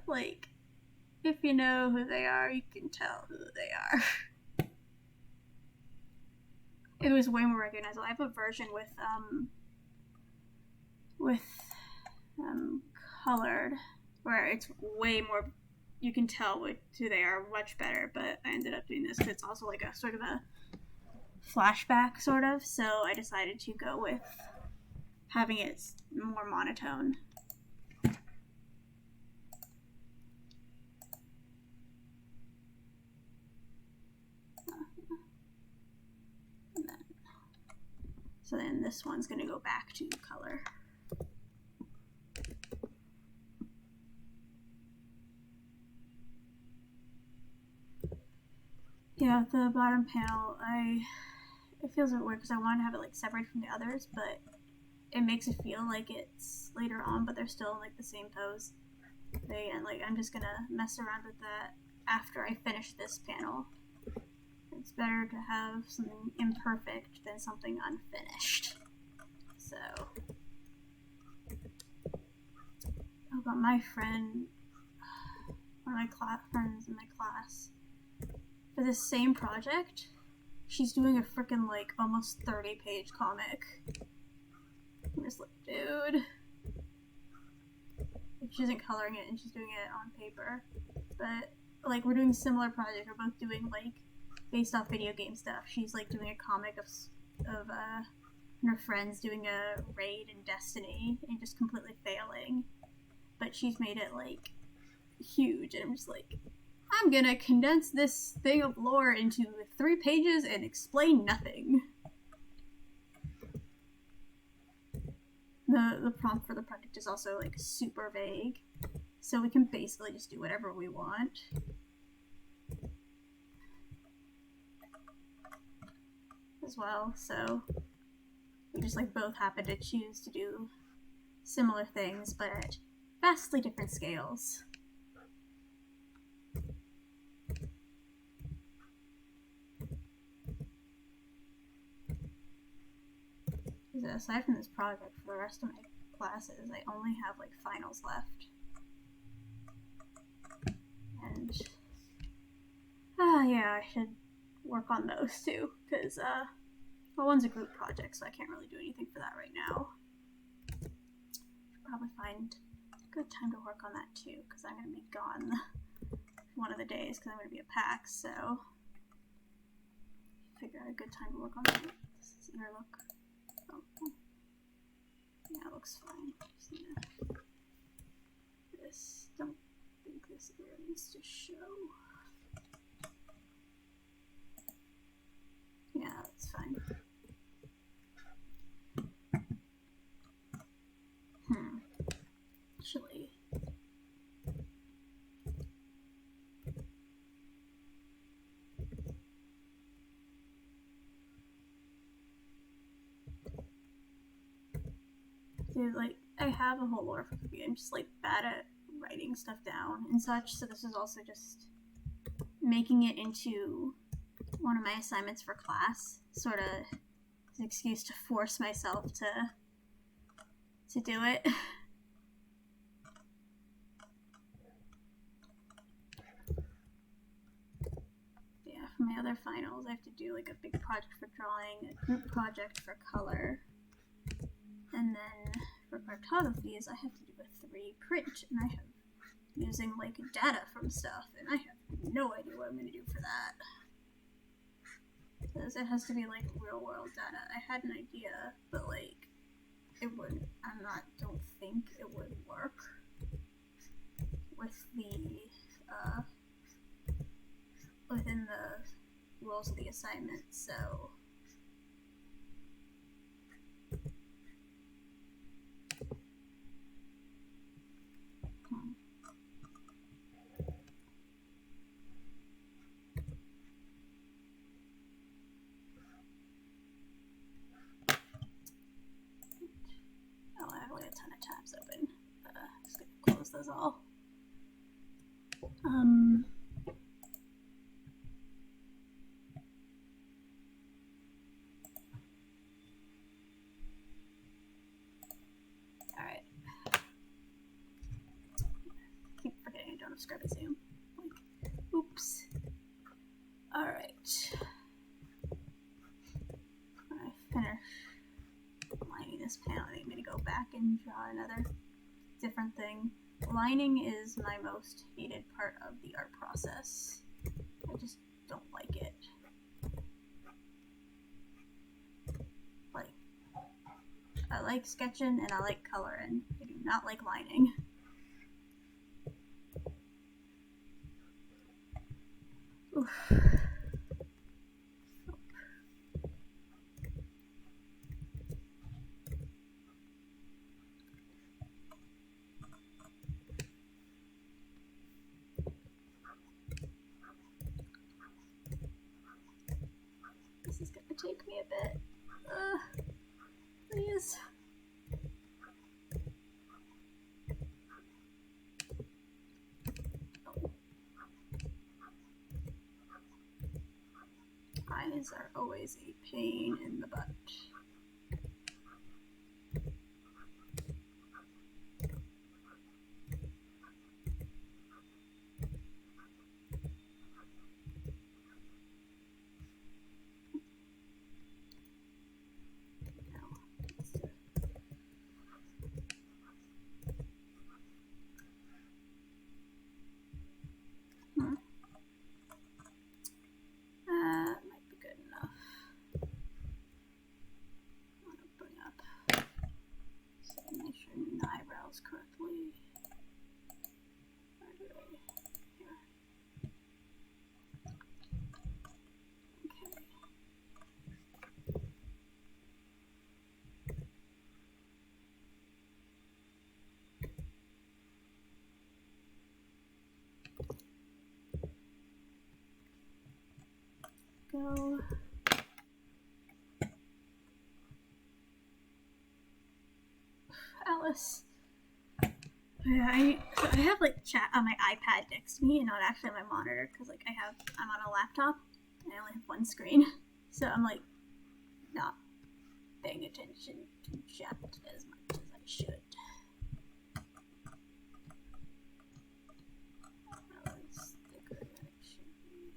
Like, if you know who they are, you can tell who they are. It was way more recognizable. I have a version with colored, where it's way more, you can tell who they are much better, but I ended up doing this because it's also like a sort of a flashback, sort of, so I decided to go with having it more monotone. So then this one's going to go back to color. Yeah, the bottom panel, it feels a bit weird because I want to have it, like, separate from the others, but it makes it feel like it's later on, but they're still in, like, the same pose. And, like, I'm just going to mess around with that after I finish this panel. It's better to have something imperfect than something unfinished. So, oh, but my friend, one of my friends in my class, for this same project, she's doing a freaking, like, almost 30-page comic. I'm just like, dude. She isn't coloring it and she's doing it on paper, but like we're doing similar projects. We're both doing like based off video game stuff. She's like doing a comic of her friends doing a raid in Destiny and just completely failing, but she's made it like huge, and I'm just like, I'm gonna condense this thing of lore into 3 pages and explain nothing. The prompt for the project is also like super vague, so we can basically just do whatever we want. As well, so we just like both happen to choose to do similar things, but at vastly different scales. Aside from this project, for the rest of my classes, I only have like finals left. And yeah, I should work on those too, because well, one's a group project, so I can't really do anything for that right now. Should probably find a good time to work on that too, because I'm going to be gone one of the days, because I'm going to be at PAX, so figure out a good time to work on that. This is your look. Oh. Yeah, it looks fine. This, don't think this ear needs to show. Yeah, that's fine. Actually, dude, like, I have a whole lore for cooking. I'm just like bad at writing stuff down and such, so this is also just making it into one of my assignments for class, sort of an excuse to force myself to do it. Yeah, for my other finals, I have to do like a big project for drawing, a group project for color, and then for cartographies, I have to do a 3 print, and I have using like data from stuff, and I have no idea what I'm going to do for that. Because it has to be like real world data. I had an idea, but like it wouldn't. Don't think it would work with the within the rules of the assignment. So I have like a ton of tabs open. Just gonna close those all. Alright. Keep forgetting I don't have Scrub and Zoom. Like, oops. Alright. When I finish lining this panel, I need to go back and draw another different thing. Lining is my most hated part of the art process. I just don't like it. Like, I like sketching and I like coloring. I do not like lining. Oof. This is gonna take me a bit. Please. Oh. Eyes are always a pain in the butt. go. Alice. Yeah, I have like chat on my iPad next to me and not actually on my monitor because like I'm on a laptop and I only have one screen, so I'm like not paying attention to chat as much as I should. That was thicker than it should be.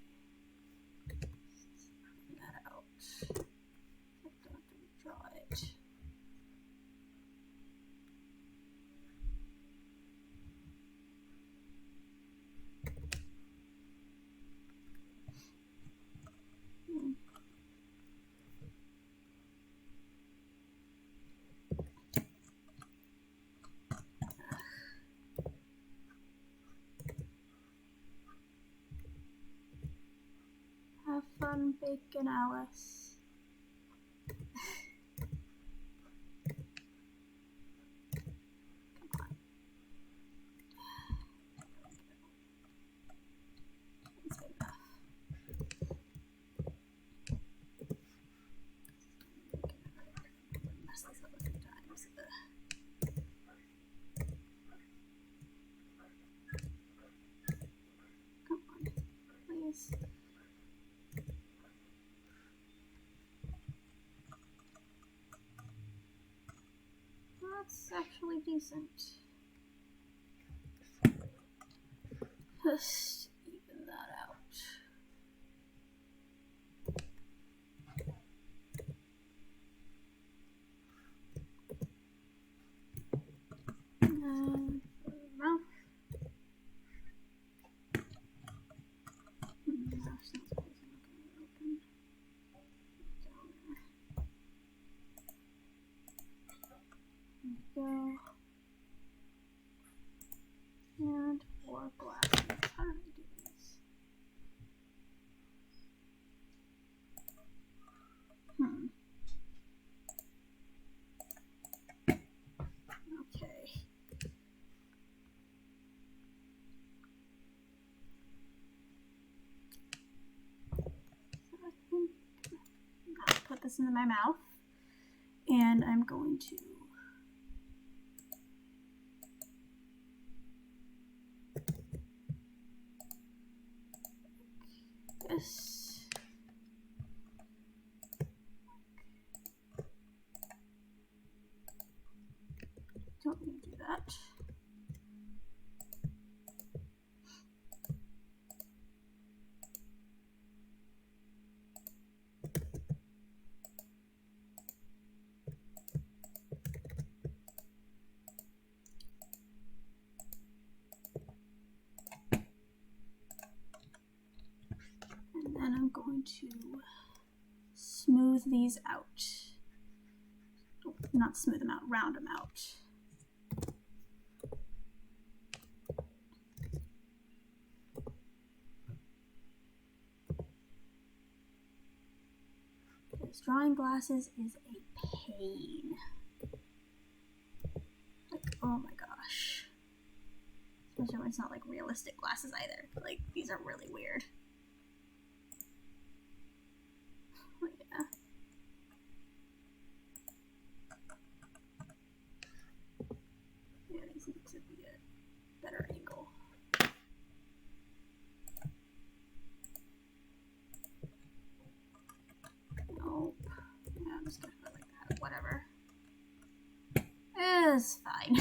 Bring that out. I don't have to draw it. Have fun baking, Alice. Come on. That's good enough. Mess this up a few times. Come on, please. That's actually decent. Just even that out. Mouth. Mouth's not supposed to open. Down there. There we go. And 4 glasses. How do I do this? Okay. So I think I'm gonna put this into my mouth, and I'm going to this. Don't need to do that. And then I'm going to smooth these out. Oh, not smooth them out, round them out. Because drawing glasses is a pain. Like, oh my gosh. Especially when it's not like realistic glasses either. Like, these are really weird. Oh, yeah. Yeah, these need to be a better angle. Nope. Yeah, I'm just gonna put it like that. Whatever. It's fine.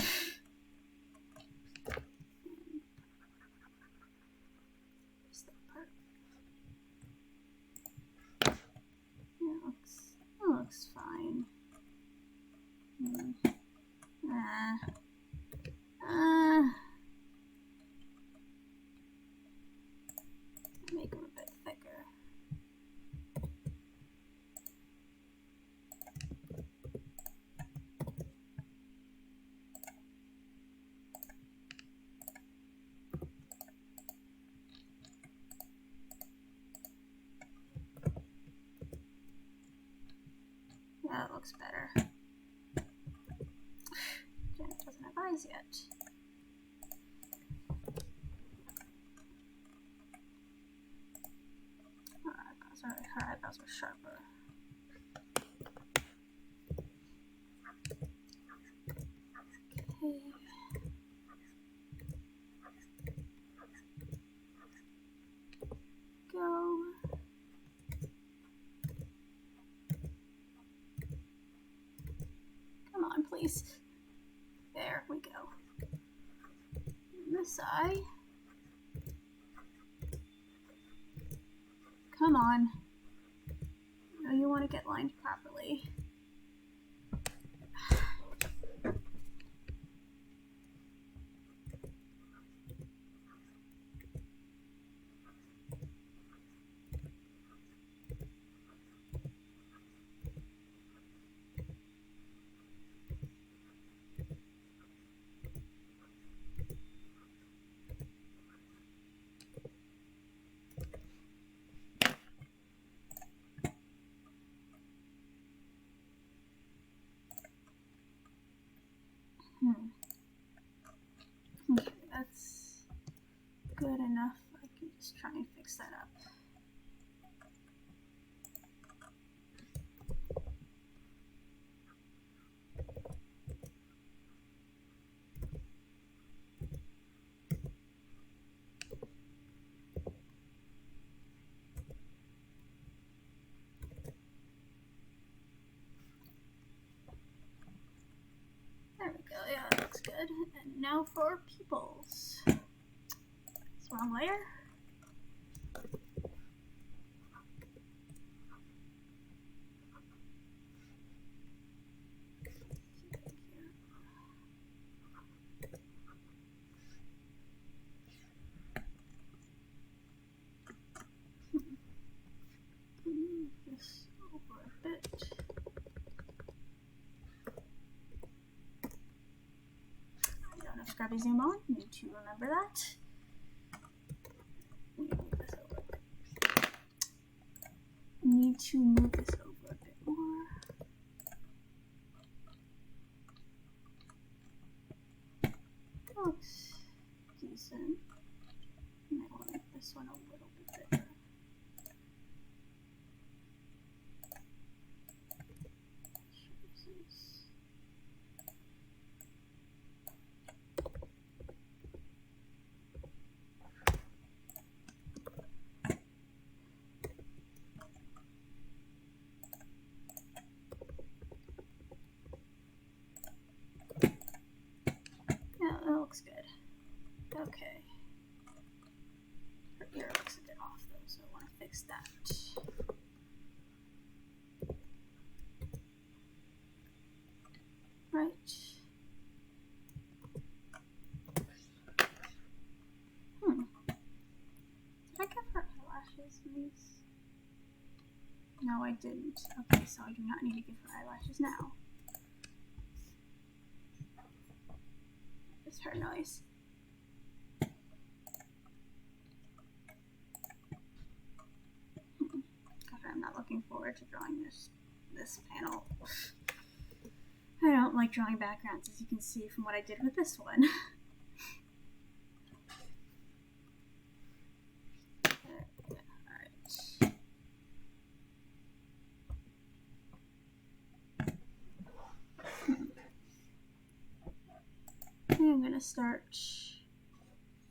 That looks fine. Make them a bit thicker. Yeah, that looks better. Janet doesn't have eyes yet. Her sharper. Okay. Go. Come on, please. There we go. This eye. Come on. No, you want to get lined properly. Okay, that's good enough. I can just try and fix that up. There we go, yeah, that looks good. And now for pupils. It's wrong layer. Move this over a bit. I don't have scrubby zoom on. Need to remember that. Need to move this over a bit more. Looks decent. I want to make this one a little bit bigger. Yeah, that looks good. Okay. Her ear looks a bit off though, so I want to fix that. Right. Did I give her eyelashes in these? No, I didn't. Okay, so I do not need to give her eyelashes now. It's her noise. God, I'm not looking forward to drawing this panel. I don't like drawing backgrounds, as you can see from what I did with this one. Alright. I'm gonna start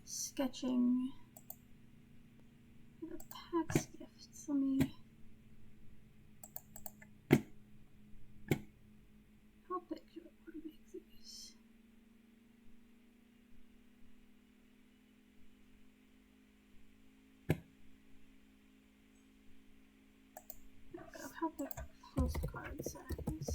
sketching the PAX gifts. Let me. How big do I want to make these? How big postcard size?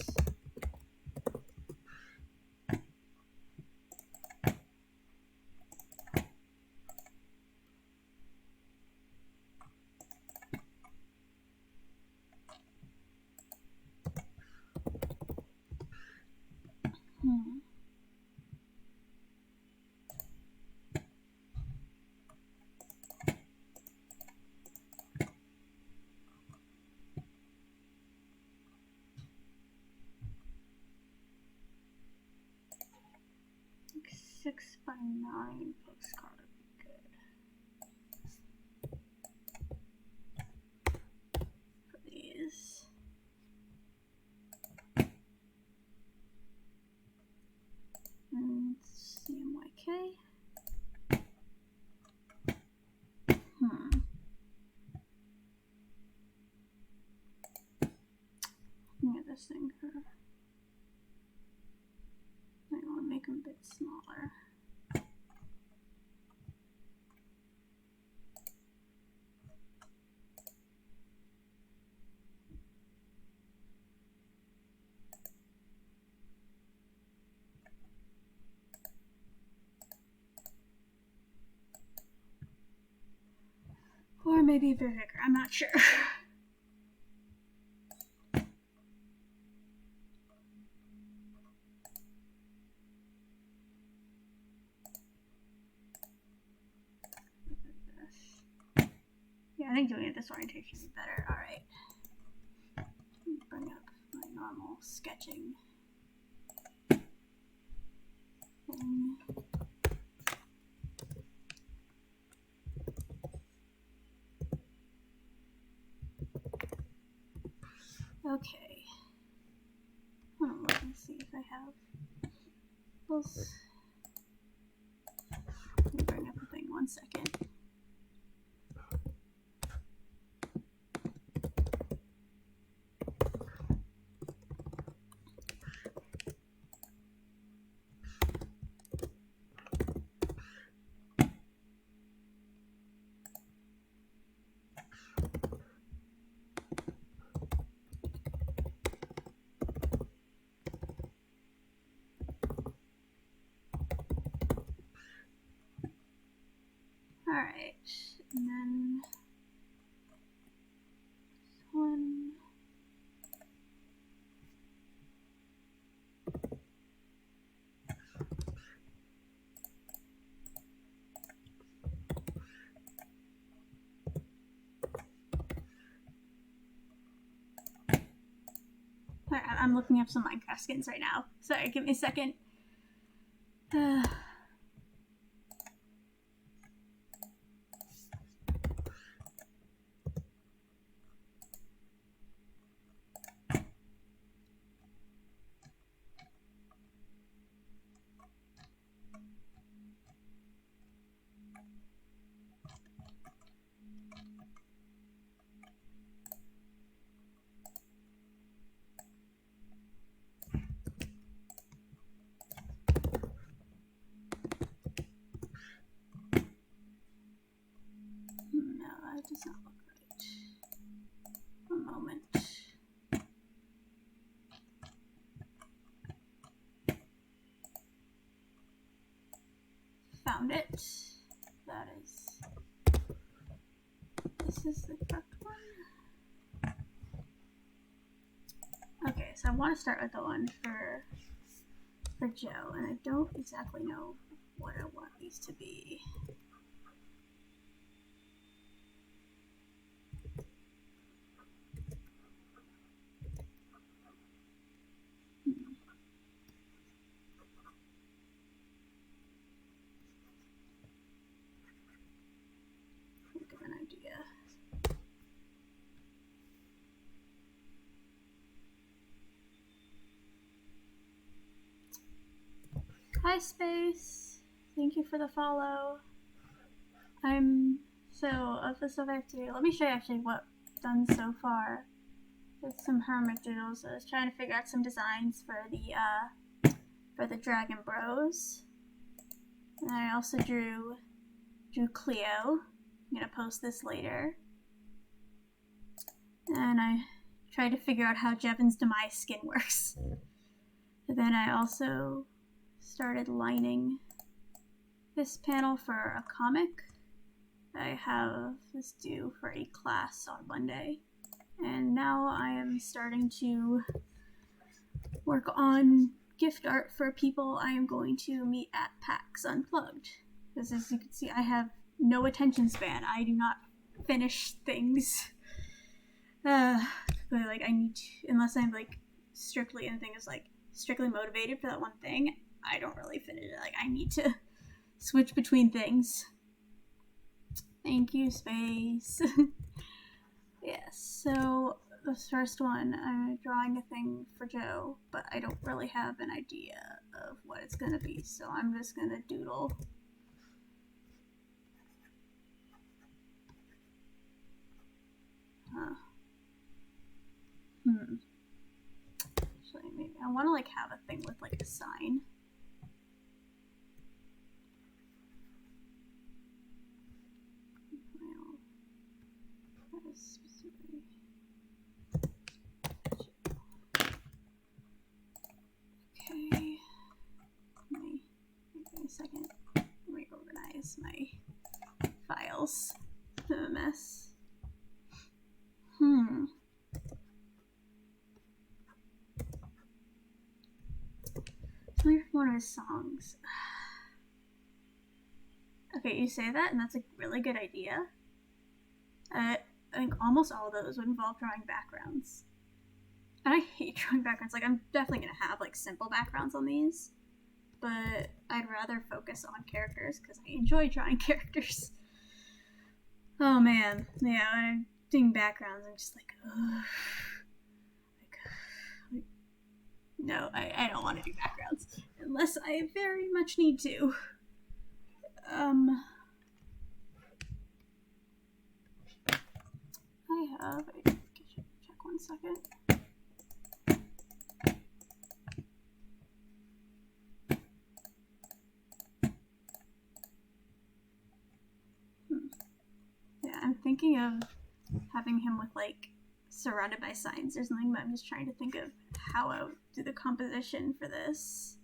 Hmm. Like 6x9 postcard would be good. For these. adjusting her. I want to make them a bit smaller. Or maybe a bit bigger, I'm not sure. Yeah, I think doing it this orientation would be better. Alright. Bring up my normal sketching thing. Okay. Let me see if I have those. Let me bring up the thing 1 second. Alright, and then this one. Alright, I'm looking up some Minecraft skins right now. Sorry, give me a second. No, that does not look right. One moment. Found it. This is the correct one. Okay, so I want to start with the one for Joe, and I don't exactly know what I want these to be. Think of an idea. Hi, Space. Thank you for the follow. Of the stuff I have to do, let me show you actually what I've done so far with some hermit doodles. I was trying to figure out some designs for the Dragon Bros. And I also drew Cleo. I'm gonna post this later. And I tried to figure out how Jevon's demise skin works. And then I also started lining this panel for a comic I have this due for a class on Monday. And now I am starting to work on gift art for people I am going to meet at PAX Unplugged. Because as you can see, I have no attention span. I do not finish things. But like I need to, unless I'm like strictly, and the thing is like strictly motivated for that one thing, I don't really finish it. Like I need to switch between things. Thank you, Space. Yes, so the first one, I'm drawing a thing for Joe, but I don't really have an idea of what it's gonna be, so I'm just gonna doodle. I want to like have a thing with like a sign. Okay. Give me a second. Let me organize my files. I'm a mess. Something from one of his songs. Okay, you say that, and that's a really good idea. I think almost all of those would involve drawing backgrounds. And I hate drawing backgrounds. Like, I'm definitely going to have, like, simple backgrounds on these. But I'd rather focus on characters, because I enjoy drawing characters. Oh, man. Yeah, when I'm doing backgrounds, I'm just like, ugh. No, I don't want to do backgrounds. Unless I very much need to. I should check one second. Yeah, I'm thinking of having him with, like, surrounded by signs or something, but I'm just trying to think of how I would do the composition for this.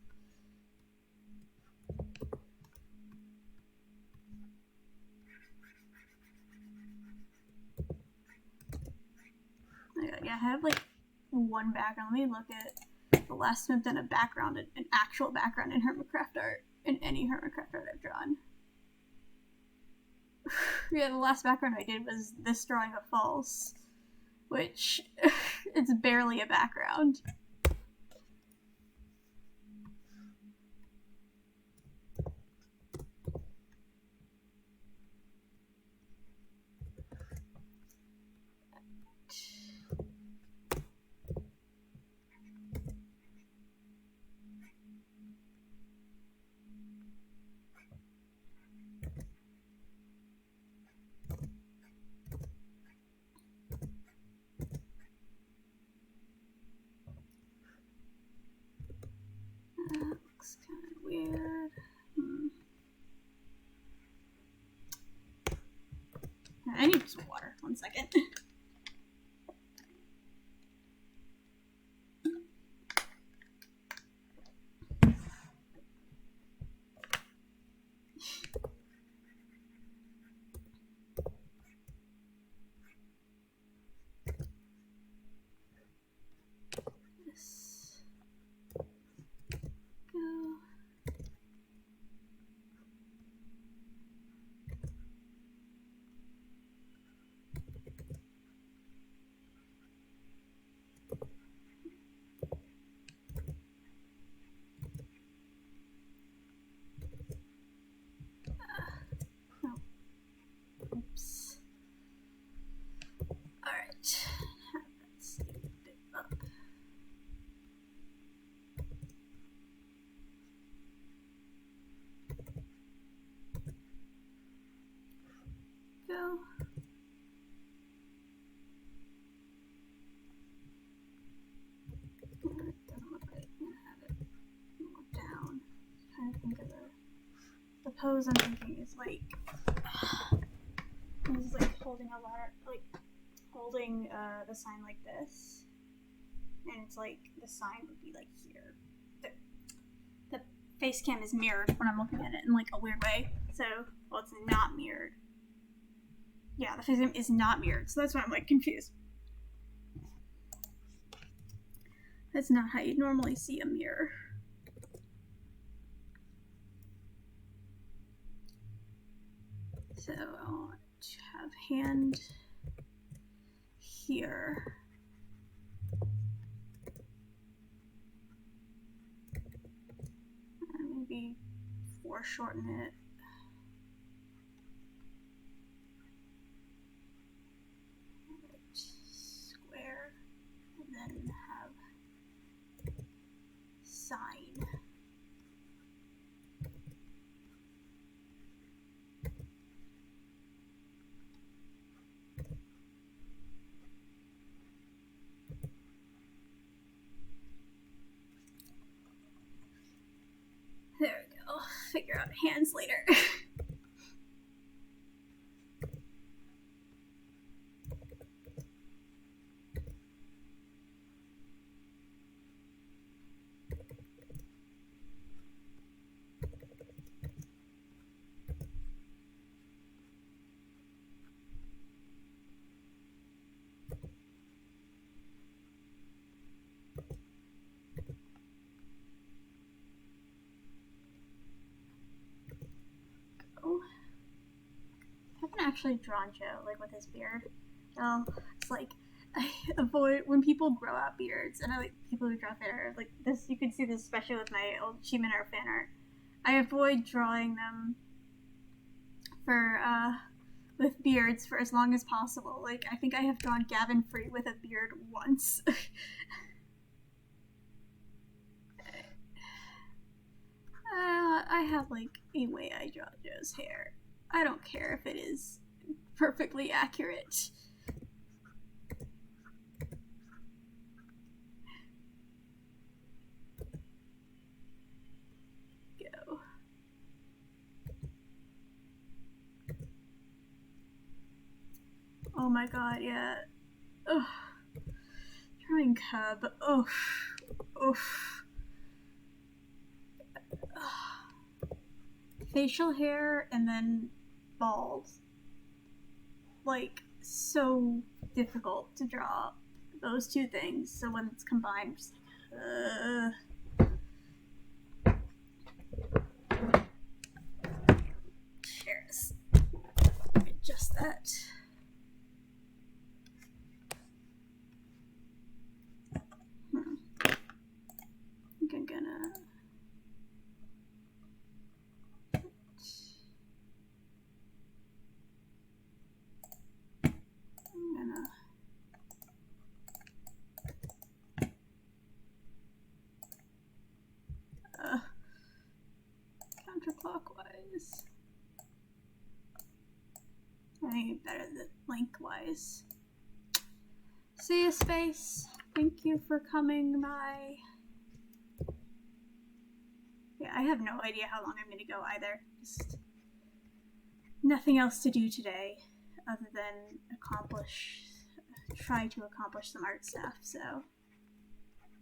Yeah, I have, like, one background. Let me look at the last time I've done a background, an actual background in Hermitcraft art, in any Hermitcraft art I've drawn. Yeah, the last background I did was this drawing of false, which it's barely a background. That looks kind of weird. I need some water. 1 second. Oops. Alright. Let's see it up. Go. It doesn't look right. I'm gonna have it more down. I'm trying to think of the pose I'm thinking is like he's like holding a letter, like holding the sign like this, and it's like the sign would be like here. The face cam is mirrored when I'm looking at it in like a weird way. So, well, it's not mirrored. Yeah, the face cam is not mirrored, so that's why I'm like confused. That's not how you'd normally see a mirror. So I want to have hand here. And maybe foreshorten it. Square. And then have sign. figure out hands later. I haven't actually drawn Joe, like, with his beard. It's like, I avoid when people grow out beards, and I like people who draw fair. Like this, you can see this especially with my old achievement art fan art. I avoid drawing them for with beards for as long as possible. Like I think I have drawn Gavin Free with a beard once. I have like a way I draw Joe's hair. I don't care if it is perfectly accurate. Go. Oh my god, yeah. Ugh. Drawing Cub. Oof. Oof. Facial hair and then bald. Like, so difficult to draw those two things. So when it's combined, I'm just like, cheers. Adjust that. I think I'm gonna. Counterclockwise. I think better than lengthwise. See you, Space. Thank you for coming by. Yeah, I have no idea how long I'm gonna go either. Just nothing else to do today other than try to accomplish some art stuff, so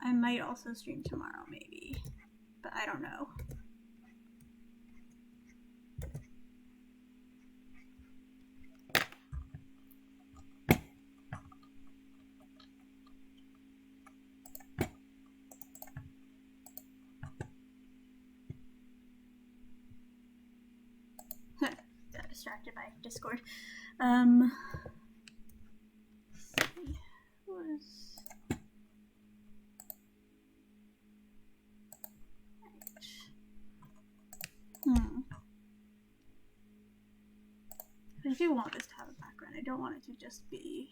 I might also stream tomorrow maybe, but I don't know. Got distracted by Discord. Let's see. I do want this to have a background. I don't want it to just be.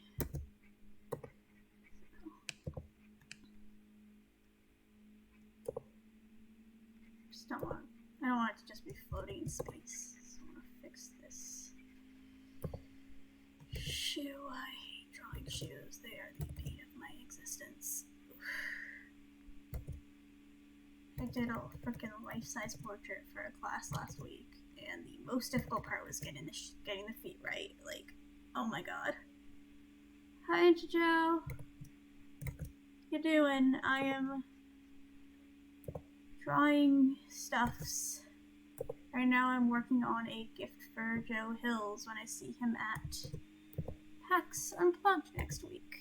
I don't want it to just be floating in space. So I'm gonna fix this. Shoe. I hate drawing shoes. They are the bane of my existence. Oof. I did a freaking life-size portrait for a class last week, and the most difficult part was getting the feet right. Like, oh my god. Hi, Auntie Joe. You doing? I am drawing stuffs. Right now I'm working on a gift for Joe Hills when I see him at PAX Unplugged next week.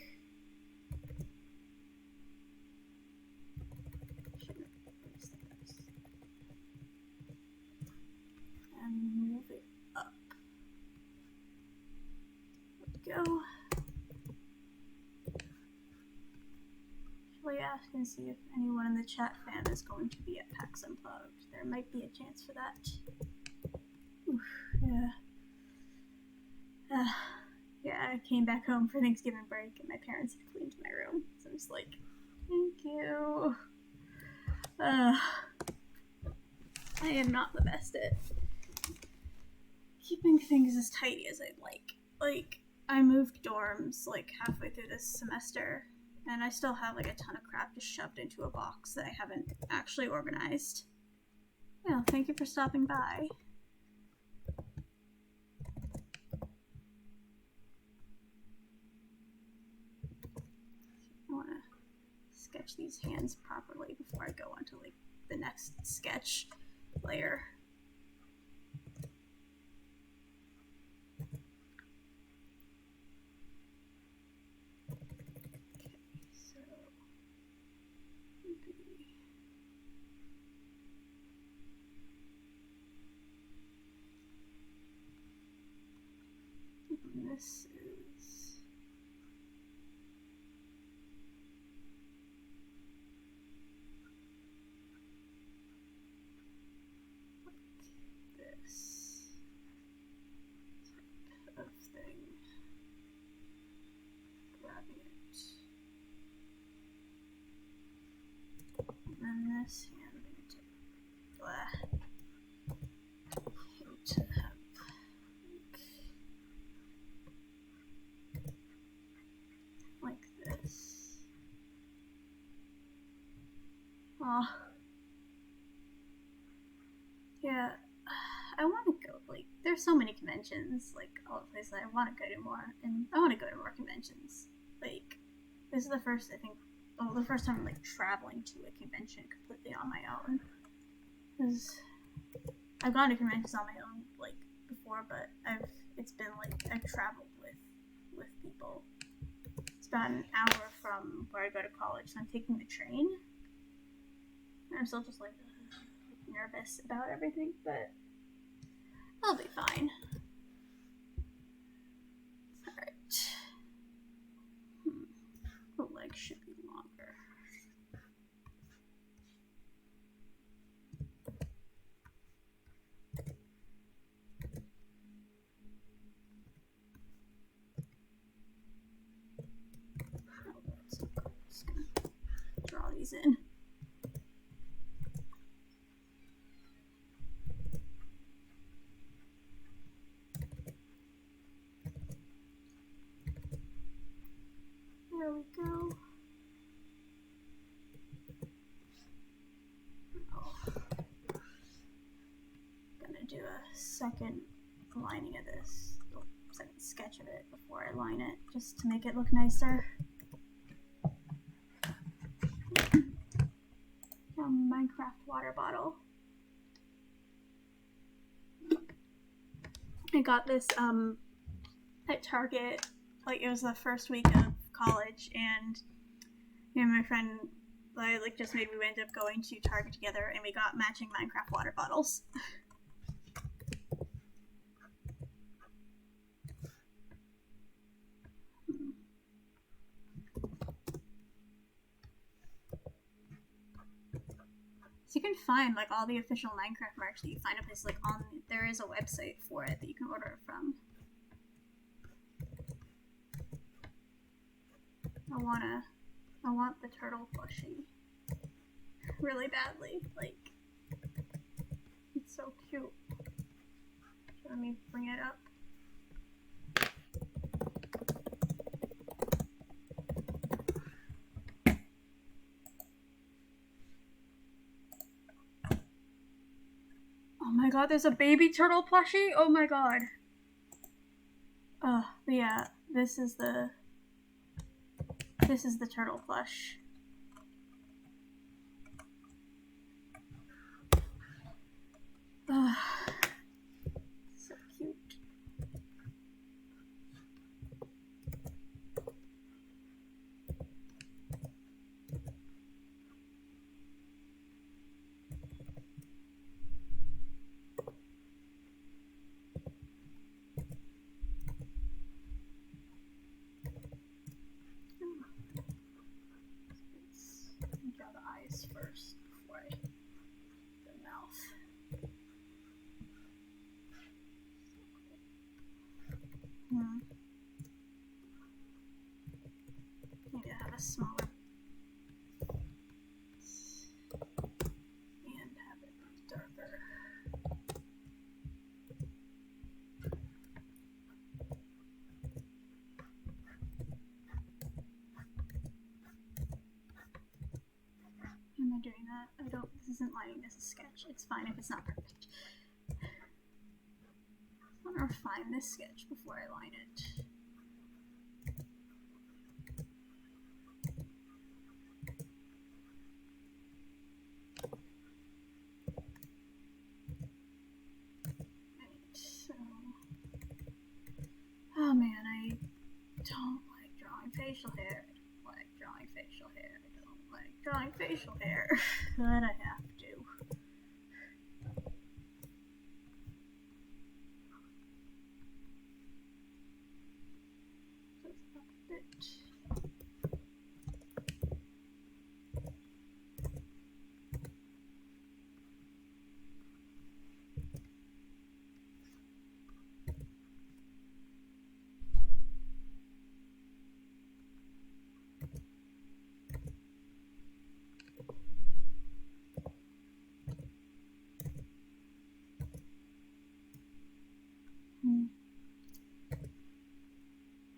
And move it up. There we go. Actually ask and see if anyone in the chat fan is going to be at PAX Unplugged. There might be a chance for that. Oof, yeah. Yeah, I came back home for Thanksgiving break and my parents had cleaned my room. So I'm just like, thank you. I am not the best at keeping things as tidy as I'd like. Like, I moved dorms like halfway through this semester, and I still have like a ton of crap just shoved into a box that I haven't actually organized. Yeah, Oh, thank you for stopping by. I want to sketch these hands properly before I go on to like the next sketch layer. Okay, so this is this type of thing. Grabbing it. And then this hand I'm going to take. Blah. Hate to have like this. Oh. Yeah. I want to go, like, there's so many conventions, like, all the places I want to go to more, and I want to go to more conventions. Like, this is the first, I think, the first time I'm, like, traveling to a convention completely on my own. Because I've gone to conventions on my own, like, before, but it's been, like, I've traveled with people. It's about an hour from where I go to college, so I'm taking the train. And I'm still just, like, nervous about everything, but I'll be fine. Alright. The legs should be longer. Oh, that's not good. Just gonna draw these in. There we go. Oh. Gonna do a second lining of this, second sketch of it before I line it, just to make it look nicer. Minecraft water bottle. I got this at Target. Like, it was the first week of college, and me and my friend, like, just maybe we ended up going to Target together, and we got matching Minecraft water bottles. So you can find, like, all the official Minecraft merch that you find at places, like, there is a website for it that you can order it from. I want the turtle plushie really badly. Like, it's so cute. Let me bring it up. Oh my god, there's a baby turtle plushie? Oh my god. But yeah, this is the turtle plush. So cute. fine doing that. This isn't lining, this is sketch. It's fine if it's not perfect. I want to refine this sketch before I line it. Right, so... Oh man, I don't like drawing facial hair. I don't like drawing facial hair. I don't like drawing facial hair. But I have to. Just up a bit.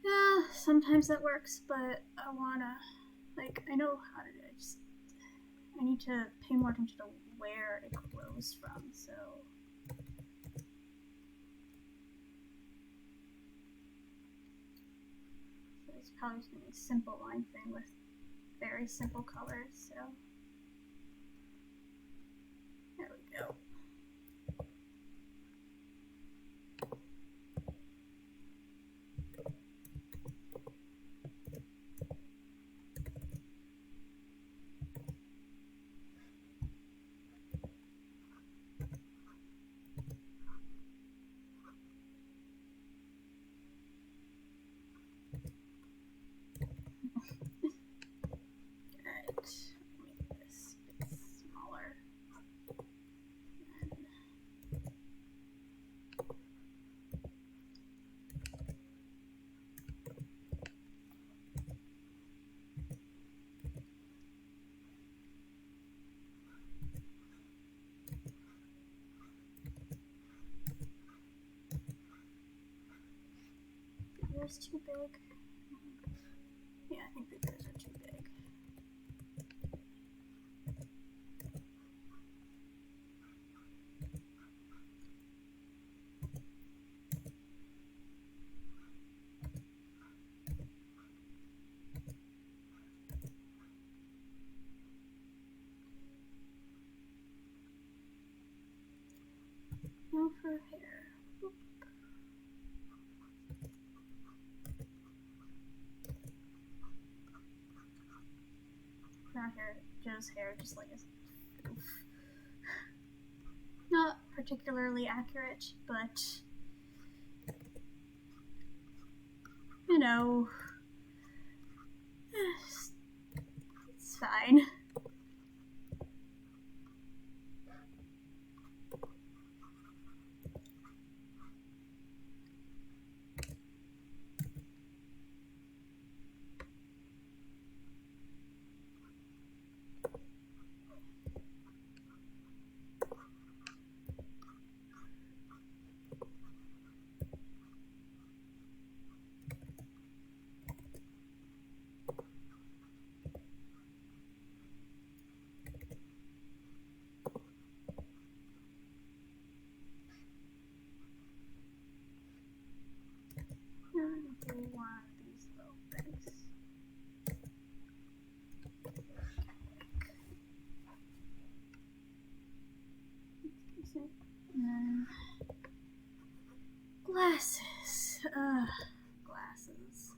Yeah, sometimes that works, but I wanna, like, I know how to do it. I need to pay more attention to where it grows from, so. So it's probably just gonna be a simple line thing with very simple colors, so. There we go. Alright, make this a bit smaller. The ear's too big. Yeah, I think the ears are too big. Now for hair. Oop. Brown hair, Joe's hair, just like a oof. Not particularly accurate, but you know, it's fine. Do one of these little things. Decent. And then glasses. Glasses.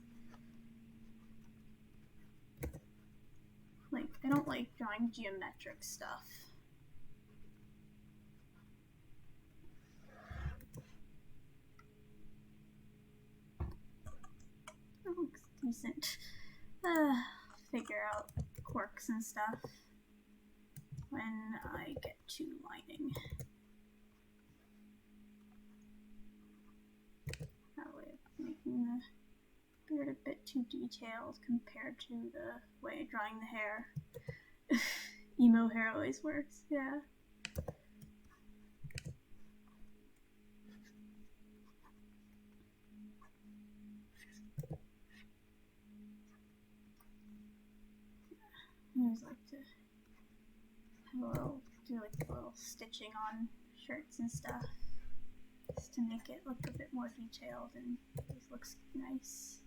Like, I don't like drawing geometric stuff. That looks decent. Figure out quirks and stuff when I get to lining. That way of making the beard a bit too detailed compared to the way of drawing the hair. Emo hair always works, yeah. I always like to do like a little stitching on shirts and stuff, just to make it look a bit more detailed and just looks nice.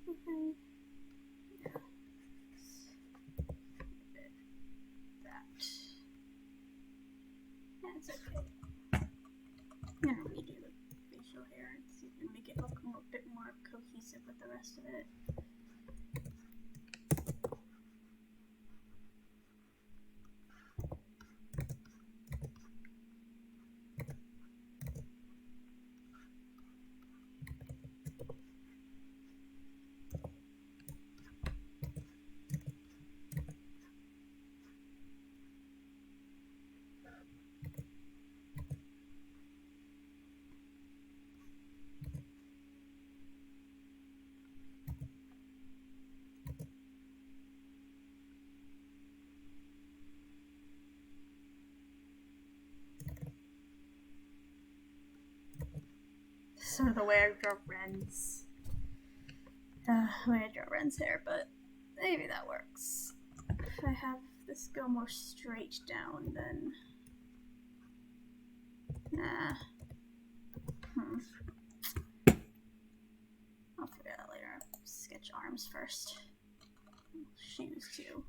Okay. Yeah. That. Yeah, it's okay. I'm gonna redo the facial hair and see if we can make it look a bit more cohesive with the rest of it. Sort of the way I draw Ren's. The way I draw Ren's hair, but maybe that works. If I have this go more straight down, then. Nah. I'll figure that out later. Sketch arms first. Shoes too.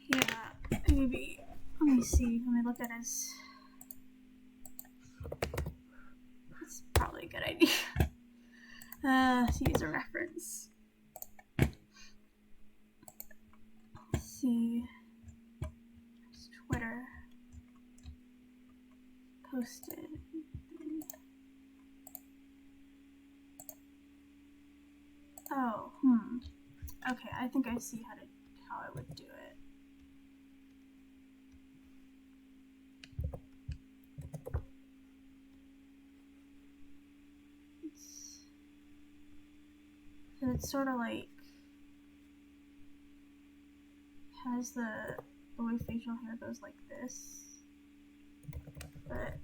Yeah, maybe. Let me see. Let me look at his. That's probably a good idea. To use a reference. Let's see. It's Twitter. Posted. Oh, Okay, I think I see how I would do it. So it's sort of like has the way facial hair goes like this, but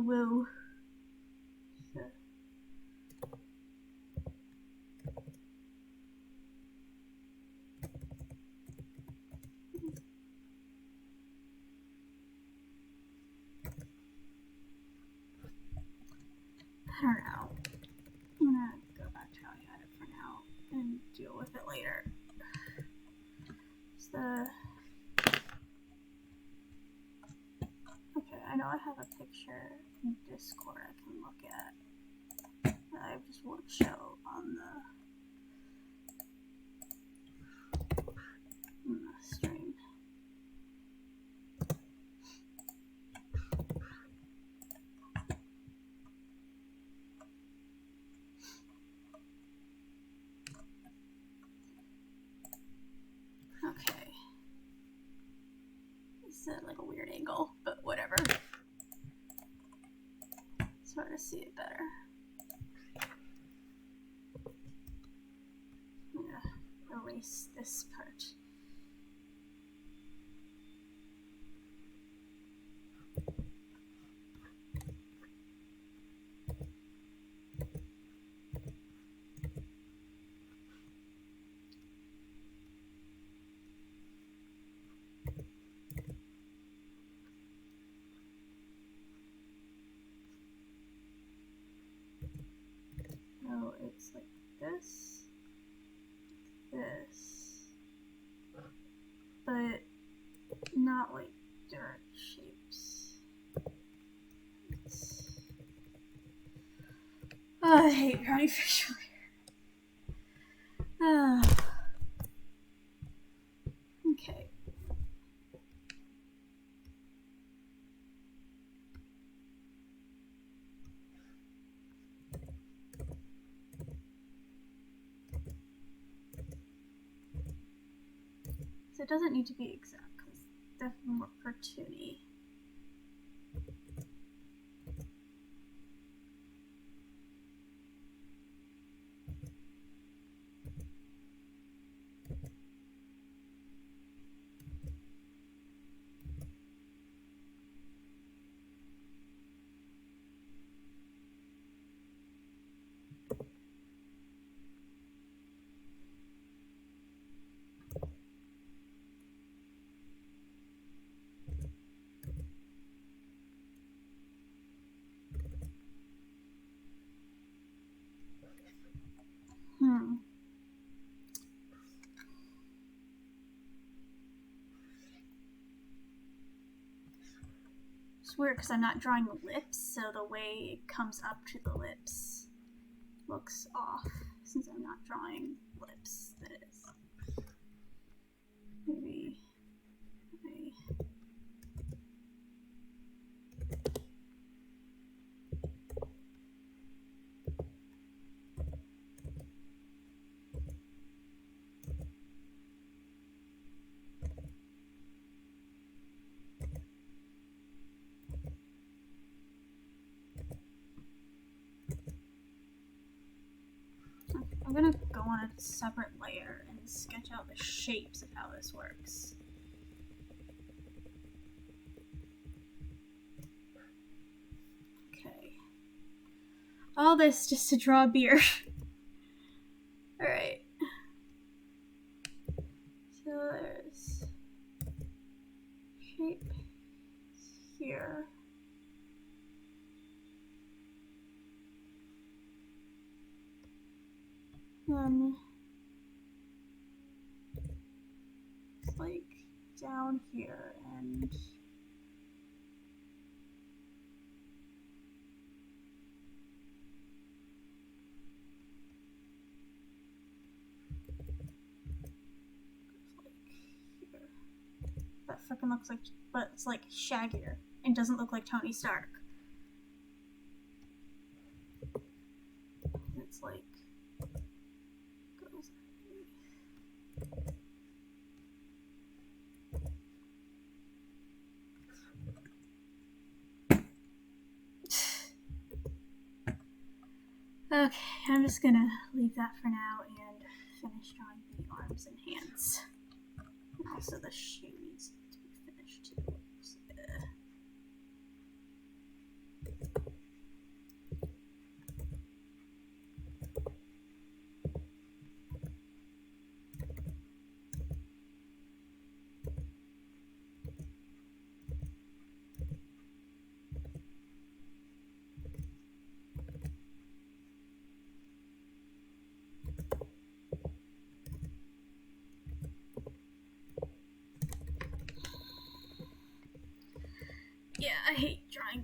woo. So. I don't know. I'm gonna go back to how I had it for now and deal with it later. Okay, I know I have a picture in Discord I can look at that I just won't show on the stream. Okay. It's at like a weird angle, but whatever. It's hard to see it better. I'm gonna erase this part. So it's like this, but not like dirt shapes. Oh, I hate drawing facial hair. Okay. So it doesn't need to be exact because it's definitely more cartoony. It's weird because I'm not drawing the lips, so the way it comes up to the lips looks off since I'm not drawing lips, that is. Maybe. I'm gonna go on a separate layer and sketch out the shapes of how this works. Okay. All this just to draw a beard. Alright. So there's shape here. Then it's like down here and that freaking looks like, but it's like shaggier and doesn't look like Tony Stark. It's like goes. Okay, I'm just gonna leave that for now and finish drawing the arms and hands. And also the shoe needs to be finished too. So, Yeah, I hate drawing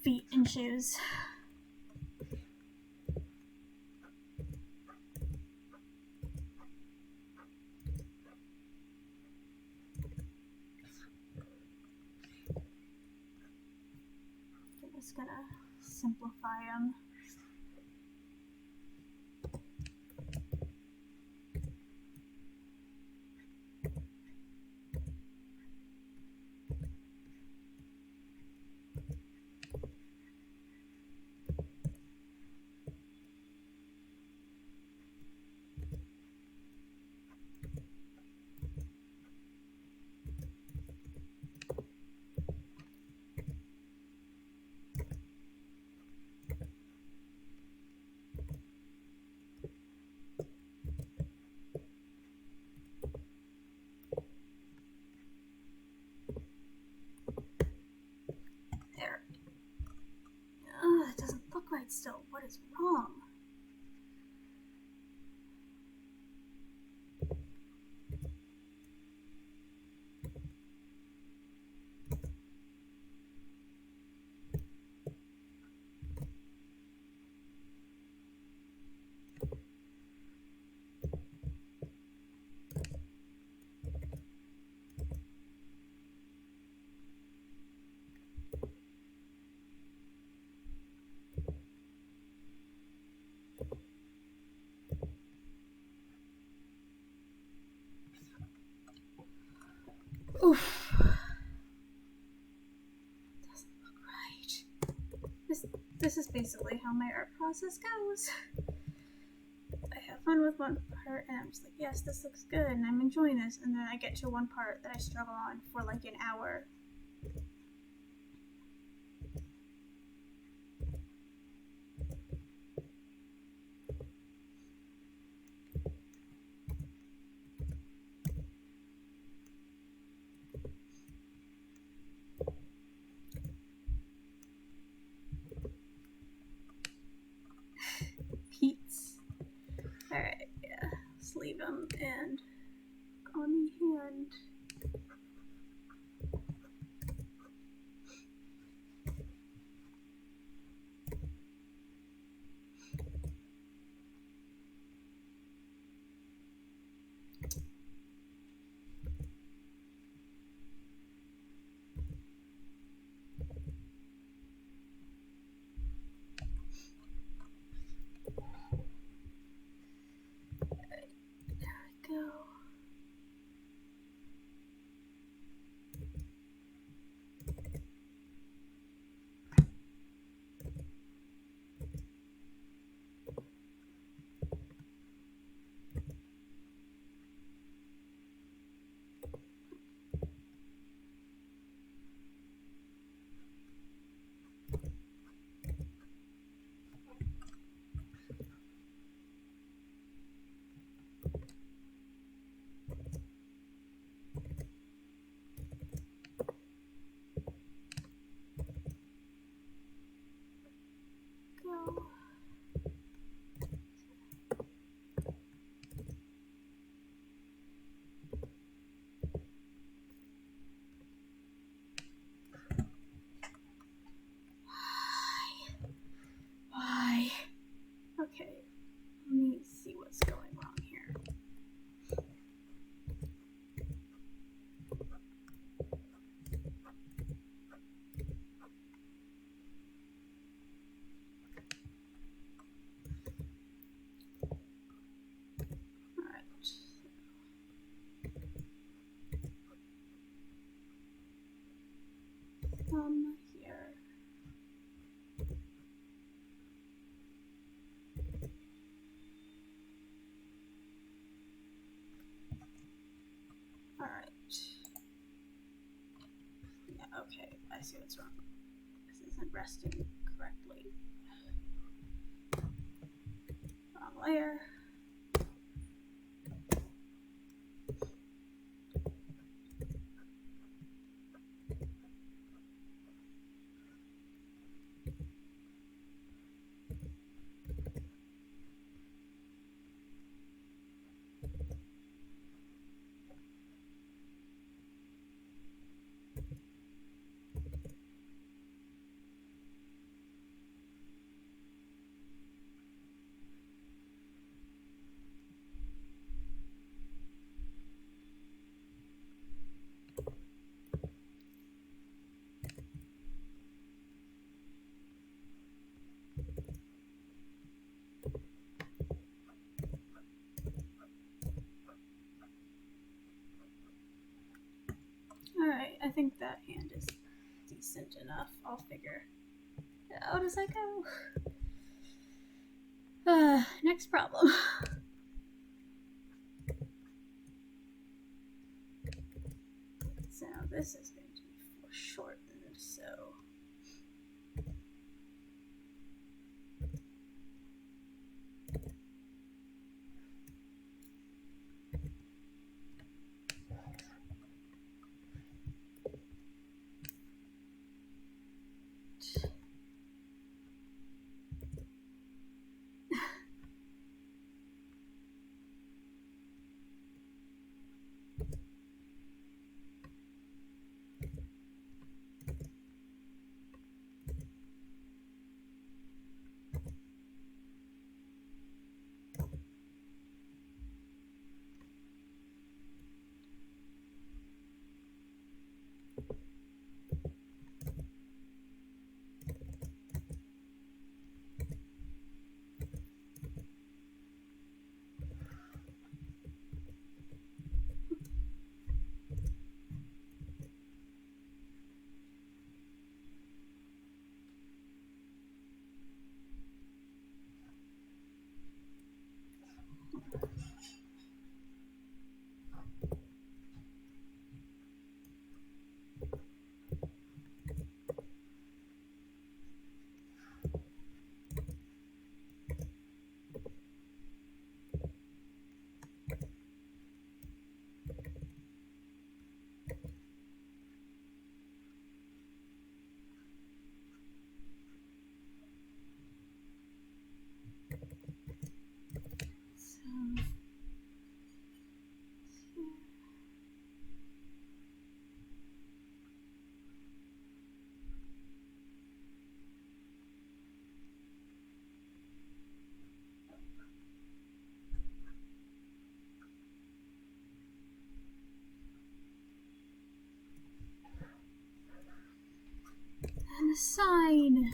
feet in shoes. I'm just gonna simplify them. There. It doesn't look right still. What is wrong? Oof. Doesn't look right. This is basically how my art process goes. I have fun with one part and I'm just like, yes, this looks good and I'm enjoying this, and then I get to one part that I struggle on for like an hour. Pete's. Alright, yeah. Let's leave him and on the hand. Go. Go. Why? Okay, let me see what's going wrong here. Alright. Here. Alright. Yeah, okay, I see what's wrong. This isn't resting correctly. Wrong layer. think that hand is decent enough. I'll figure it out as I go. Next problem. So this is going to be foreshortened, so and a sign.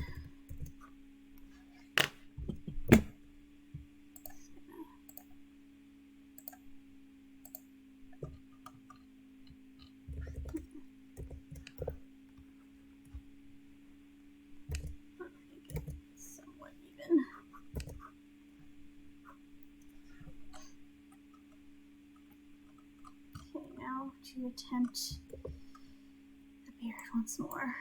Make it somewhat even. Okay, now to attempt the beard once more.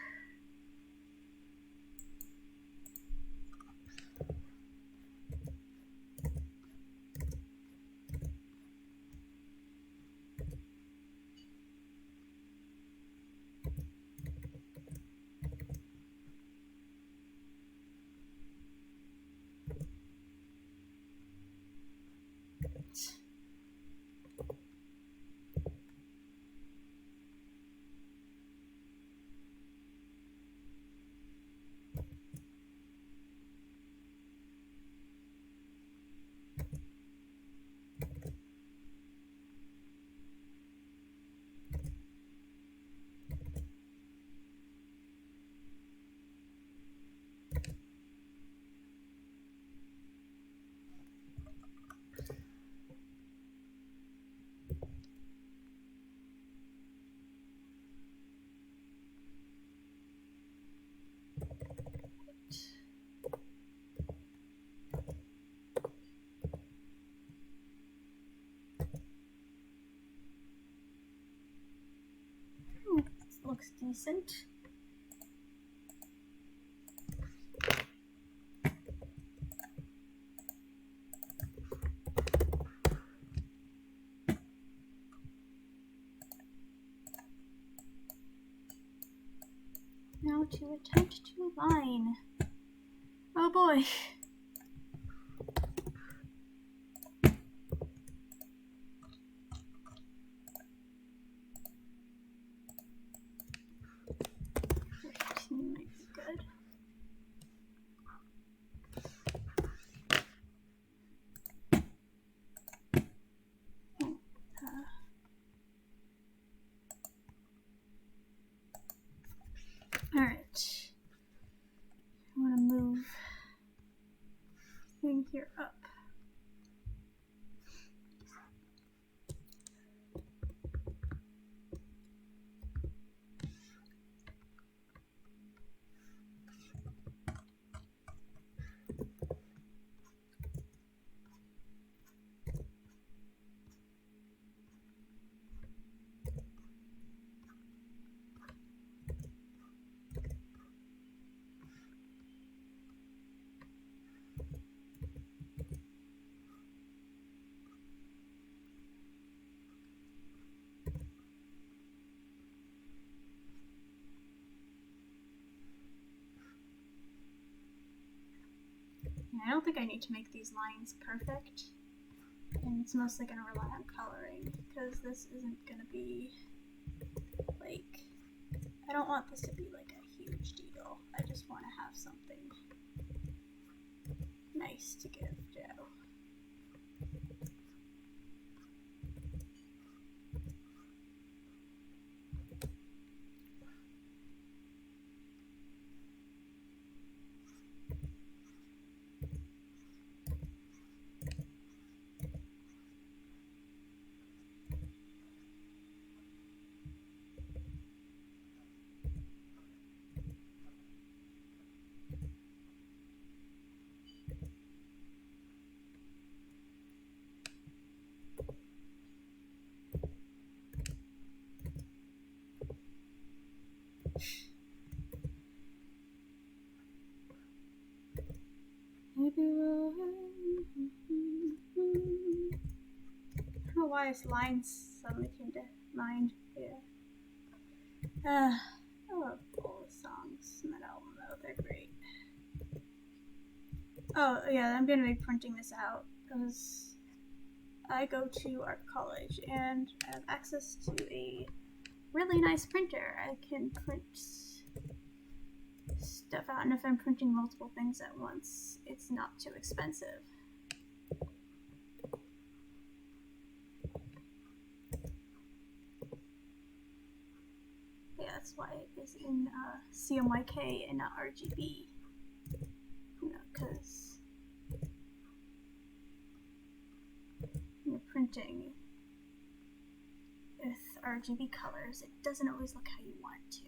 This looks decent. Now to attempt to line. Oh boy. Might be good. Alright. I want to move And I don't think I need to make these lines perfect. And it's mostly going to rely on coloring, because this isn't going to be, like, I don't want this to be, like, a huge deal. I just want to have something nice to give Joe. Maybe we'll... I don't know why this line suddenly came to mind. Yeah. I love all the songs in that album though, they're great. Oh yeah, I'm gonna be printing this out because I go to art college and I have access to a really nice printer. I can print stuff out, and if I'm printing multiple things at once, it's not too expensive. Yeah, that's why it is in CMYK and not RGB. You know, because when you're printing with RGB colors, it doesn't always look how you want it to.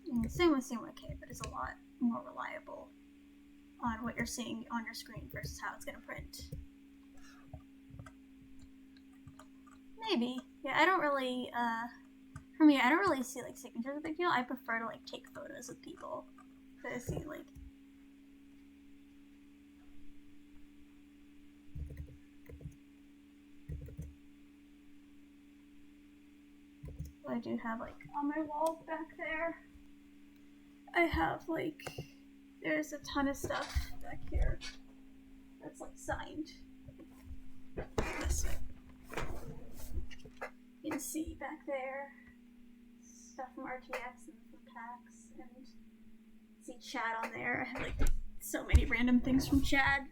And same with CMYK, but it's a lot more reliable on what you're seeing on your screen versus how it's going to print. Maybe. Yeah, I don't really, for me, I don't really see, like, signatures as a big deal. I prefer to, like, take photos of people to see, like, what I do have, like, on my walls back there. I have, like, there's a ton of stuff back here that's, like, signed. This way. You can see back there stuff from RTX and from PAX, and see Chad on there. I have, like, so many random things from Chad.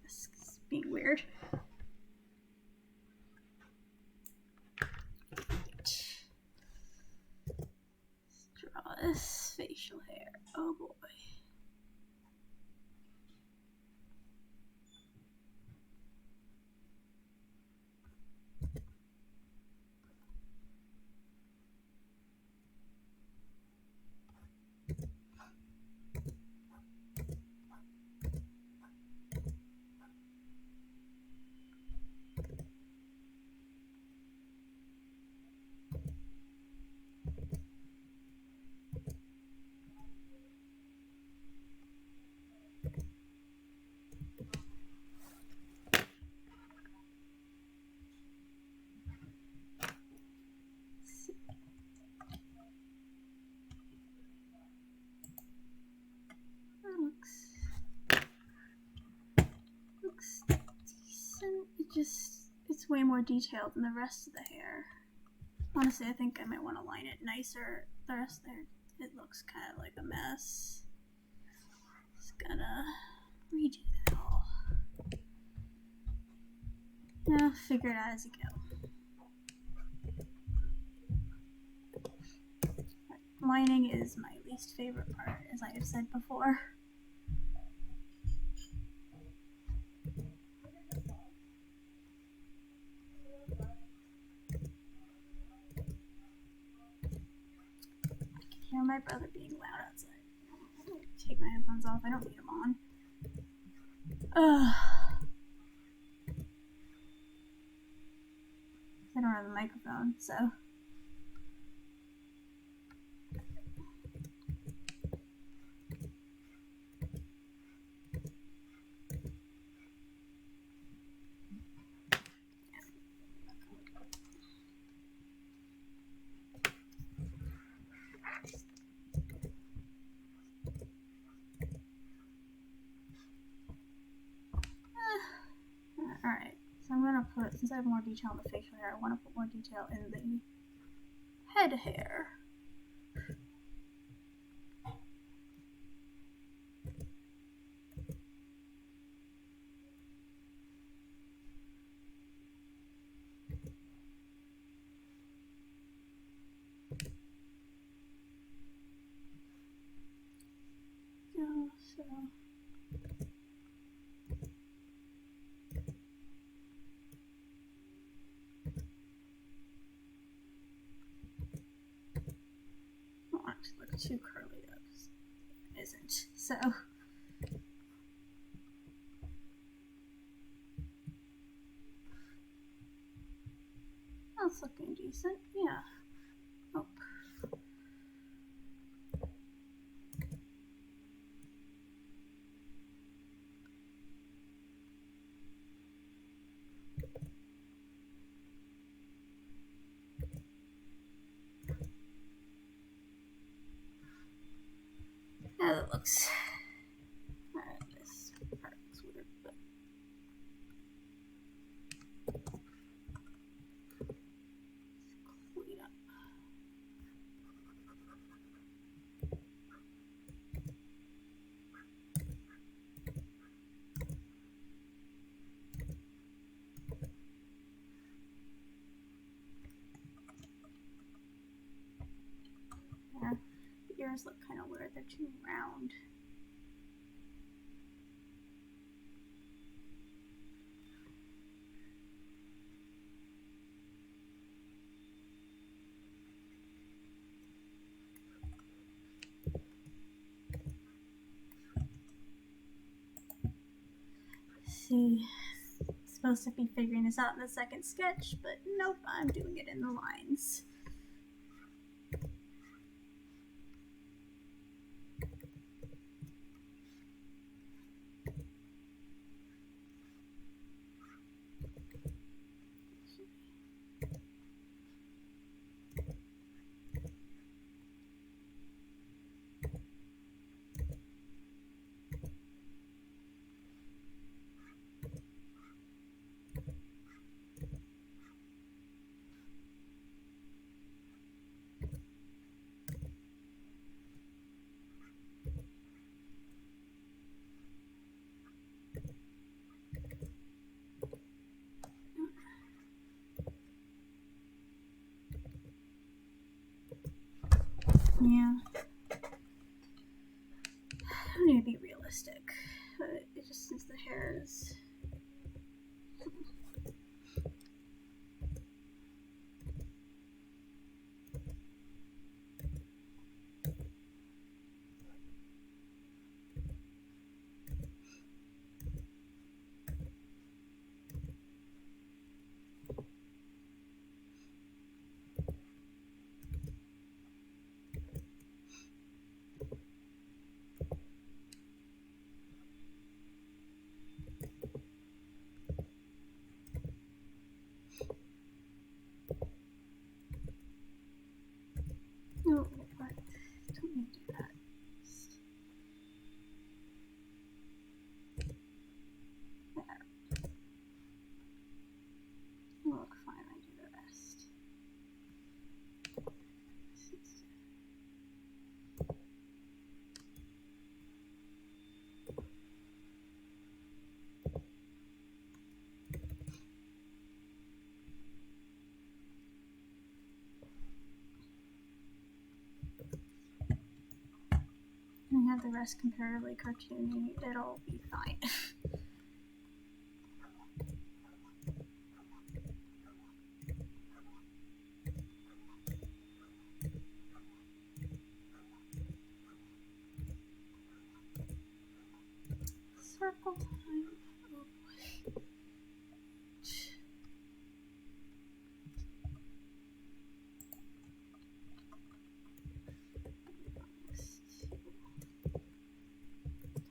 This is being weird. Let's draw this facial hair. Oh boy. Looks decent. It's way more detailed than the rest of the hair. Honestly, I think I might want to line it nicer. The rest of the hair, it looks kind of like a mess. Just gonna redo that all. Yeah, figure it out as you go. Lining is my least favorite part, as I have said before. I can hear my brother being loud outside. I'm gonna take my headphones off. I don't need them on. I don't have a microphone, so. since I have more detail in the facial hair, I want to put more detail in the head hair. So I don't want it to look too curly though, because it isn't. So that's looking decent, yeah. Oh. Yeah, that looks. Alright, this part looks weird, but. Clean up. Yeah, the ears look kind of weird, they're too round. See, supposed to be figuring this out in the second sketch, but nope, I'm doing it in the lines. Yeah. I need to be realistic. It just since the hair is. No, but don't need to do that. There. It'll look fine. I do the rest. And I have the rest comparatively cartoony. It'll be fine. Circle time.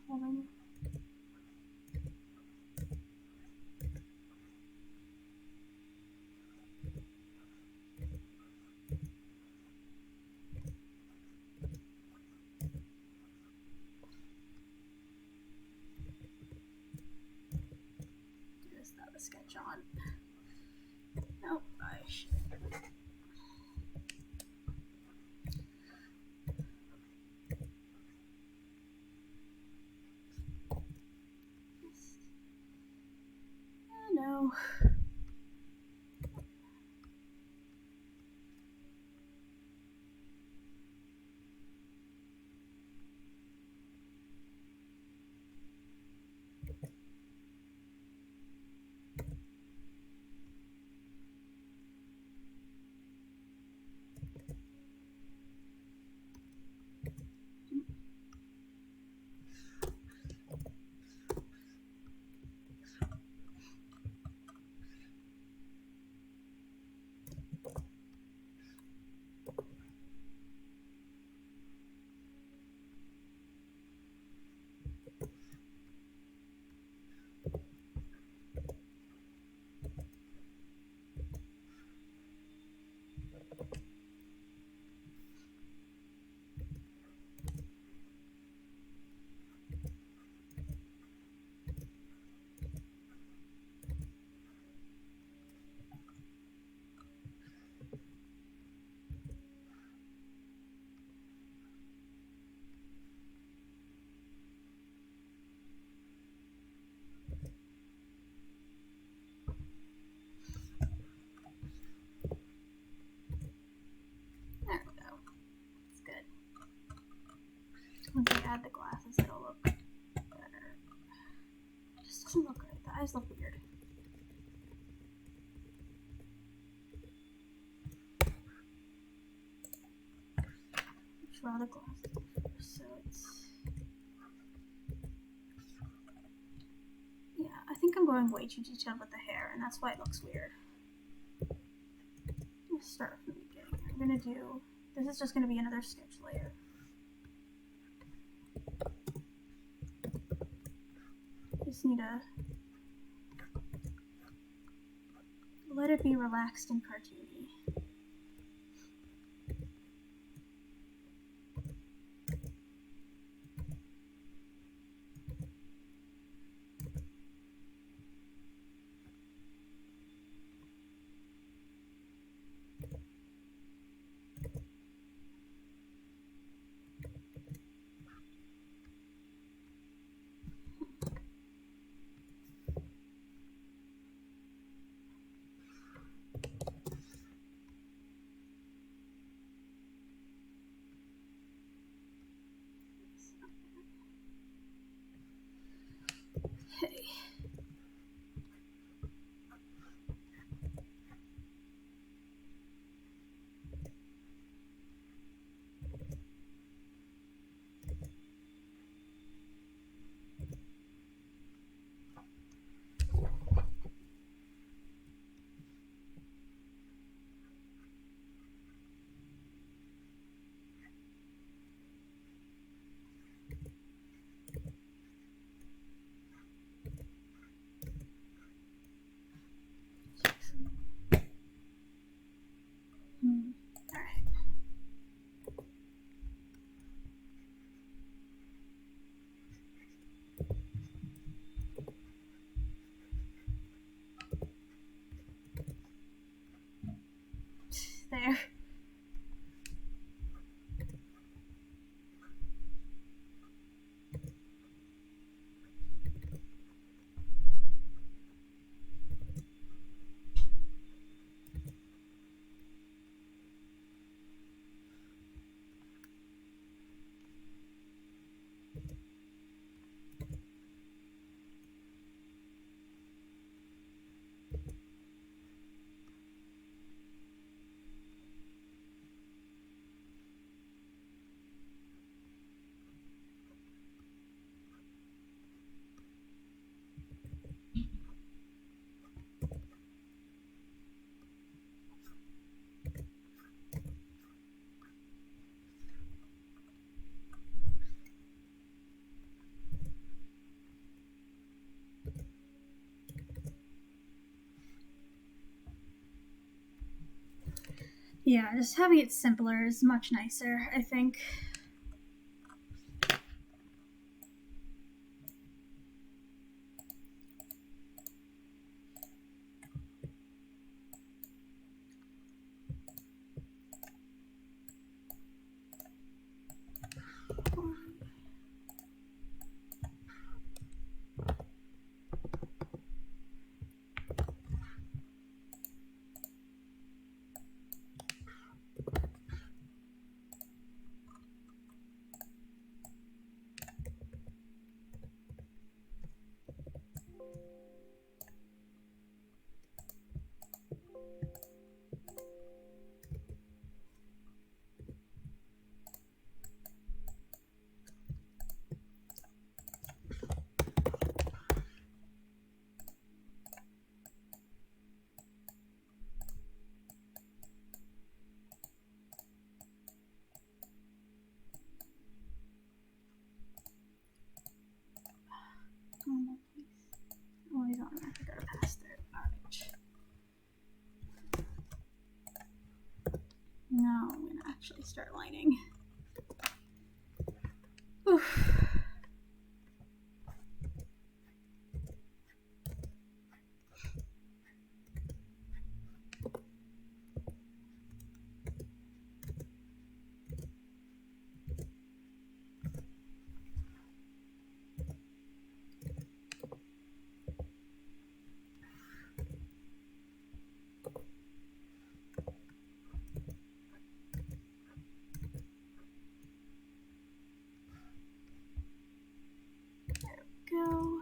Oh boy. There we go. It's good. Once I add the glasses, it'll look better. It just doesn't look right. The eyes look weird. Draw the glasses first, so it's... Yeah, I think I'm going way too detailed with the hair, and that's why it looks weird. Let's start from the beginning. I'm gonna do... This is just gonna be another sketch layer. Just need to let it be relaxed and cartoony. Okay. Alright. There. Yeah, just having it simpler is much nicer, I think. Now I'm gonna actually start lining. Oof. Go.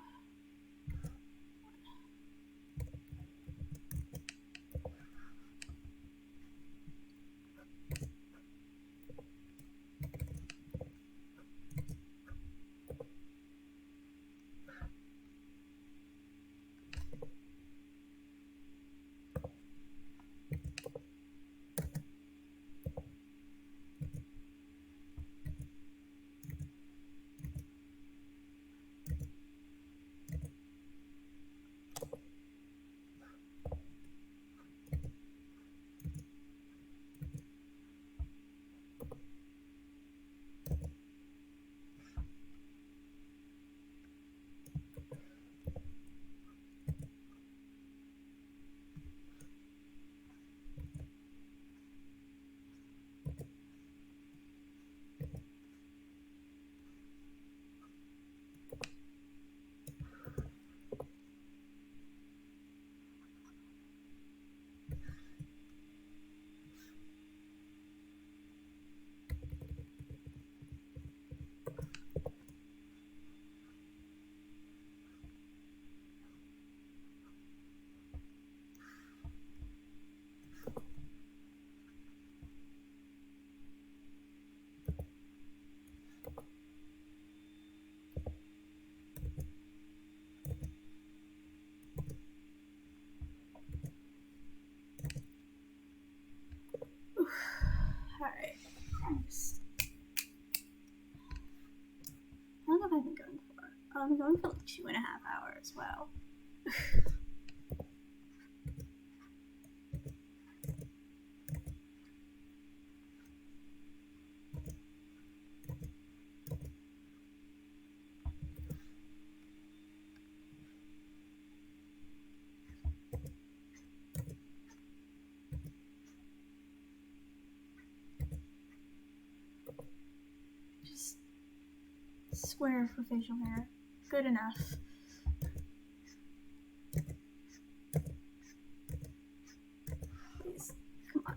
Alright. How long have I been going for? I've been going for like 2.5 hours. Wow. Just square for facial hair. Good enough. Please, come on.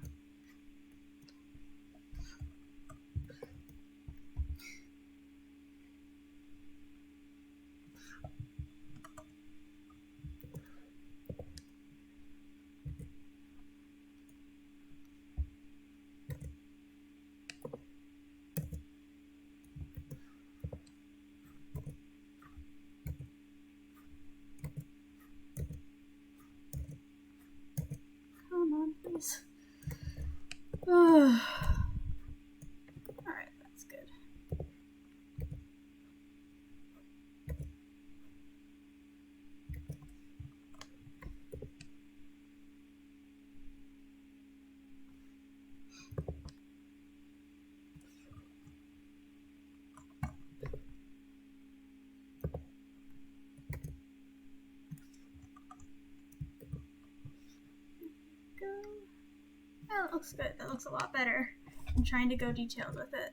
Come on, please. Alright, that's good. Go. Oh, that looks good. That looks a lot better. I'm trying to go detailed with it.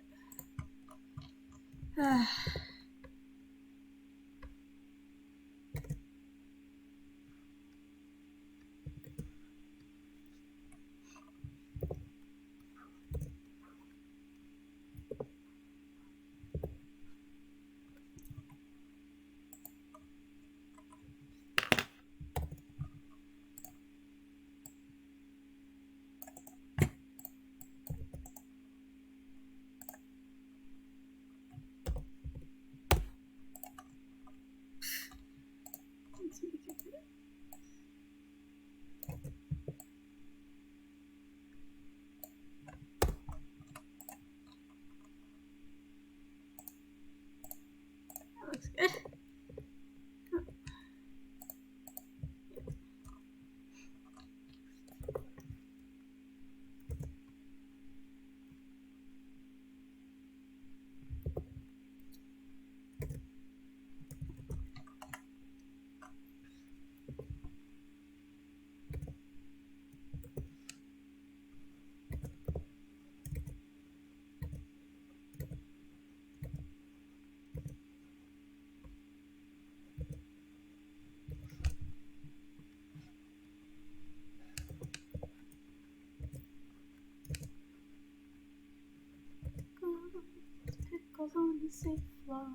seafloor.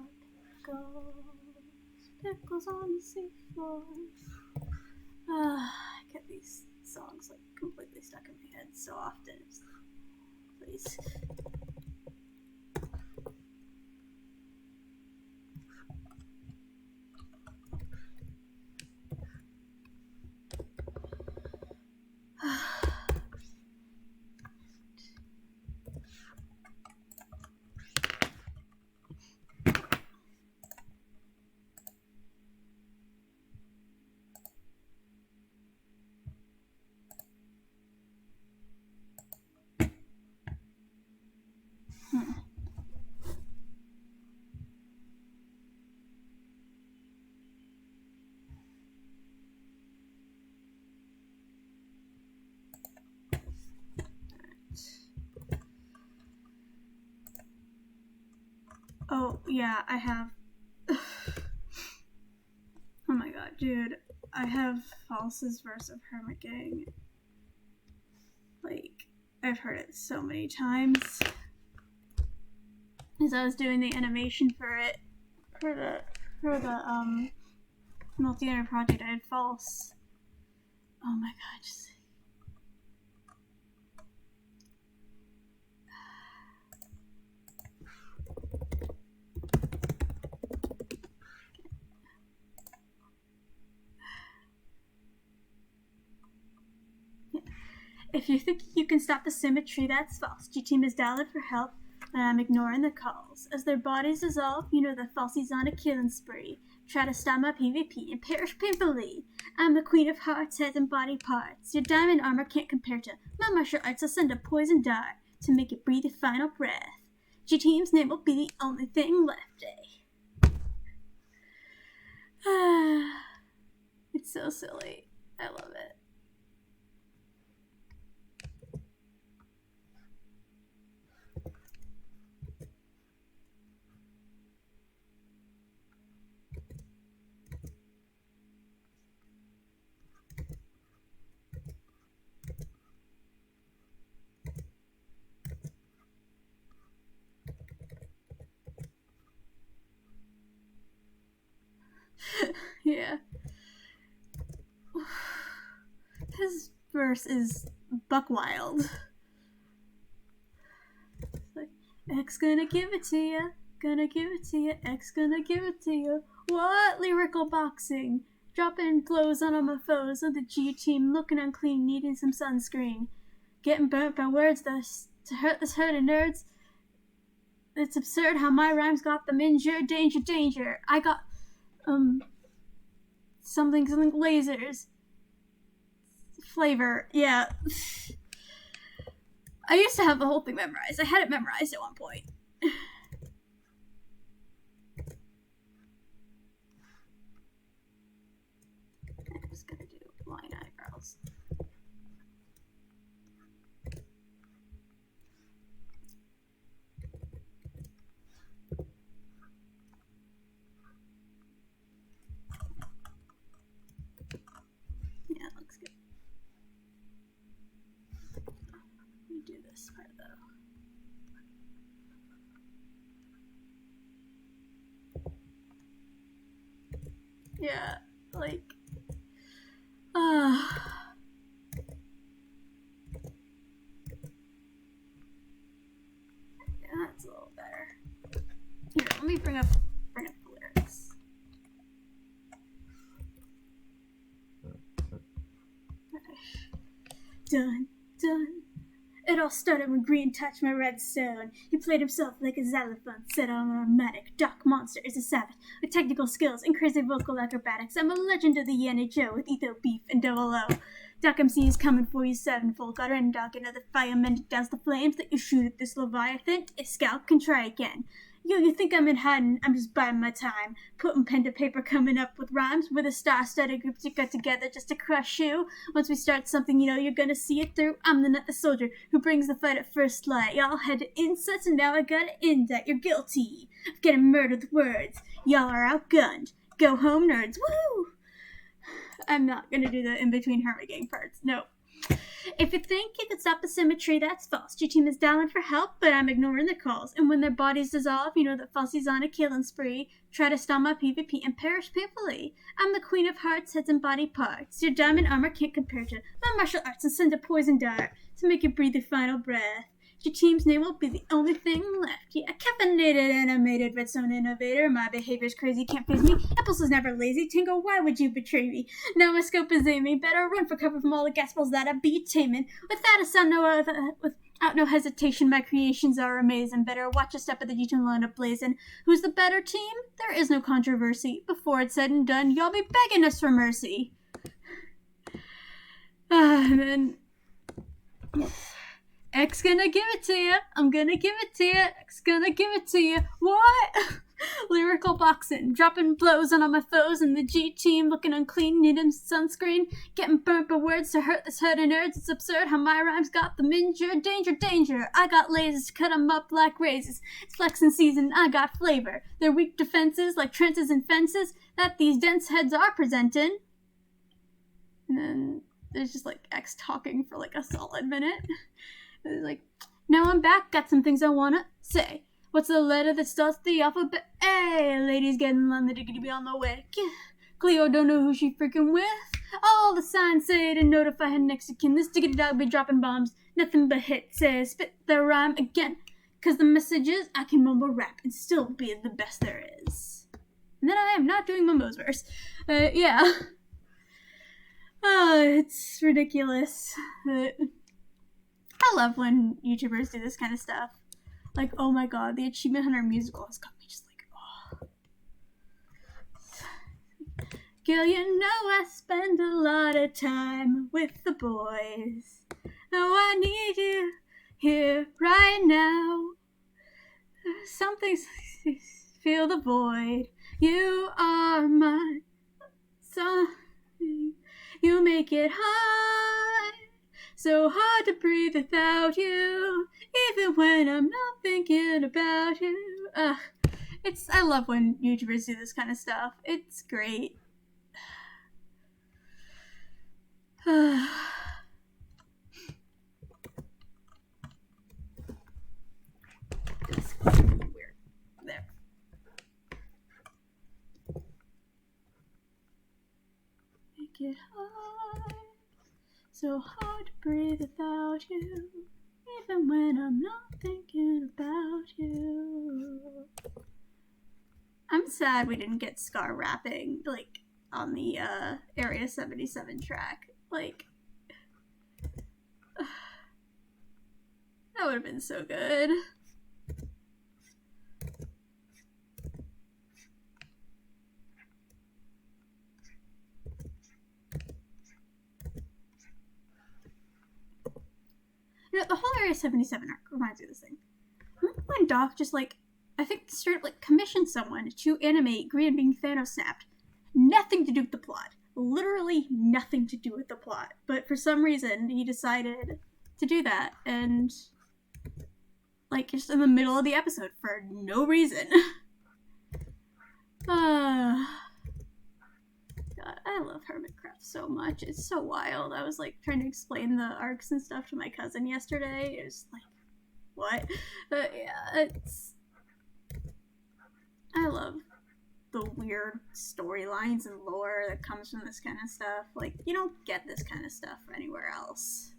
Pickles, pickles on the seafloor. I get these songs like completely stuck in my head so often. Please. Oh, yeah, I have... Oh my god, dude. I have False's verse of Hermit Gang. Like, I've heard it so many times. As I was doing the animation for it, for the multi-enter project, I had False. Oh my god, just... If you think you can stop the symmetry, that's false. G-Team is dialing for help, and I'm ignoring the calls. As their bodies dissolve, you know the Falsey's on a killing spree. Try to stop my PvP and perish painfully. I'm the queen of hearts, heads, and body parts. Your diamond armor can't compare to my martial arts. I'll send a poison dart to make it breathe your final breath. G-Team's name will be the only thing left, It's so silly. I love it. Yeah. His verse is buck wild. Like, X gonna give it to ya, gonna give it to ya, X gonna give it to ya. What lyrical boxing? Dropping blows on all my foes of the G-Team, looking unclean, needing some sunscreen. Getting burnt by words to hurt this herding nerds. It's absurd how my rhymes got them injured. Danger, danger. I got, something lasers. Flavor, yeah. I used to have the whole thing memorized. I had it memorized at one point. I'm just gonna do line eyebrows. Yeah, it looks good. Let me do this part though. Yeah, like, yeah, that's a little better. Here, let me bring up the lyrics. Done, done. It all started when Green touched my redstone. He played himself like a xylophone, set on an automatic. Doc Monster is a savage with technical skills and crazy vocal acrobatics. I'm a legend of the NHL with Etho, Beef, and Double O. Doc MC is coming for you sevenfold. Got in Doc into the firemen to douse the flames that you shoot at this Leviathan. If Scout can try again. You think I'm in hiding? I'm just biding my time. Putting pen to paper, coming up with rhymes. We're the star-studded groups that got together just to crush you. Once we start something, you know you're gonna see it through. I'm the nut, the soldier who brings the fight at first light. Y'all had to insults and now I gotta end that. You're guilty of getting murdered with words. Y'all are outgunned. Go home, nerds. Woo! I'm not gonna do the in-between Hermit Gang parts. No. If you think you can stop the symmetry, that's false. Your team is dialing for help, but I'm ignoring the calls. And when their bodies dissolve, you know that Fosse's on a killing spree. Try to stall my PvP and perish painfully. I'm the queen of hearts, heads, and body parts. Your diamond armor can't compare to my martial arts, and send a poison dart to make you breathe your final breath. Your team's name will be the only thing left. Yeah, caffeinated, animated, redstone innovator. My behavior's crazy, can't phase me. Apples is never lazy. Tingle, why would you betray me? Now my scope is aiming. Better run for cover from all the gas balls that I be taming. Without a sound, without no hesitation, my creations are amazing. Better watch a step of the YouTube line up blazing. Who's the better team? There is no controversy. Before it's said and done, y'all be begging us for mercy. And then X gonna give it to you. I'm gonna give it to you. X gonna give it to you. What? Lyrical boxing, dropping blows on all my foes, and the G team looking unclean, needing sunscreen, getting burnt by words to hurt this herd of nerds. It's absurd how my rhymes got them injured. Danger, danger. I got lasers to cut them up like razors. It's flexing season. I got flavor. They're weak defenses like trenches and fences that these dense heads are presenting. And then there's just like X talking for like a solid minute. It's like, now I'm back, got some things I wanna say. What's the letter that starts the alphabet? A. Ladies getting on the diggity be on the way. Cleo don't know who she freaking with. All the signs say to notify her next of kin. This diggity dog be dropping bombs. Nothing but hits. Spit the rhyme again. Cause the message is I can mumble rap and still be the best there is. And then I am not doing Mumbo's verse. Yeah. Oh, it's ridiculous. I love when YouTubers do this kind of stuff. Like, oh my god, the Achievement Hunter musical has got me just like, oh. Girl, you know I spend a lot of time with the boys. Now I need you here right now. Something, feel the void. You are my something. You make it hard. So hard to breathe without you, even when I'm not thinking about you. I love when YouTubers do this kind of stuff. It's great. This is weird. There. Make it hard. So hard to breathe without you, even when I'm not thinking about you. I'm sad we didn't get Scar rapping, like, on the, Area 77 track. Like, that would have been so good. You know, the whole Area 77 arc reminds me of this thing. Remember when Doc just, like, I think straight up, like, commissioned someone to animate Green being Thanos snapped? Nothing to do with the plot. Literally nothing to do with the plot. But for some reason, he decided to do that. And, like, just in the middle of the episode for no reason. God, I love Hermitcraft so much. It's so wild. I was like trying to explain the arcs and stuff to my cousin yesterday. It was like, what? Yeah, I love the weird storylines and lore that comes from this kind of stuff. Like, you don't get this kind of stuff anywhere else.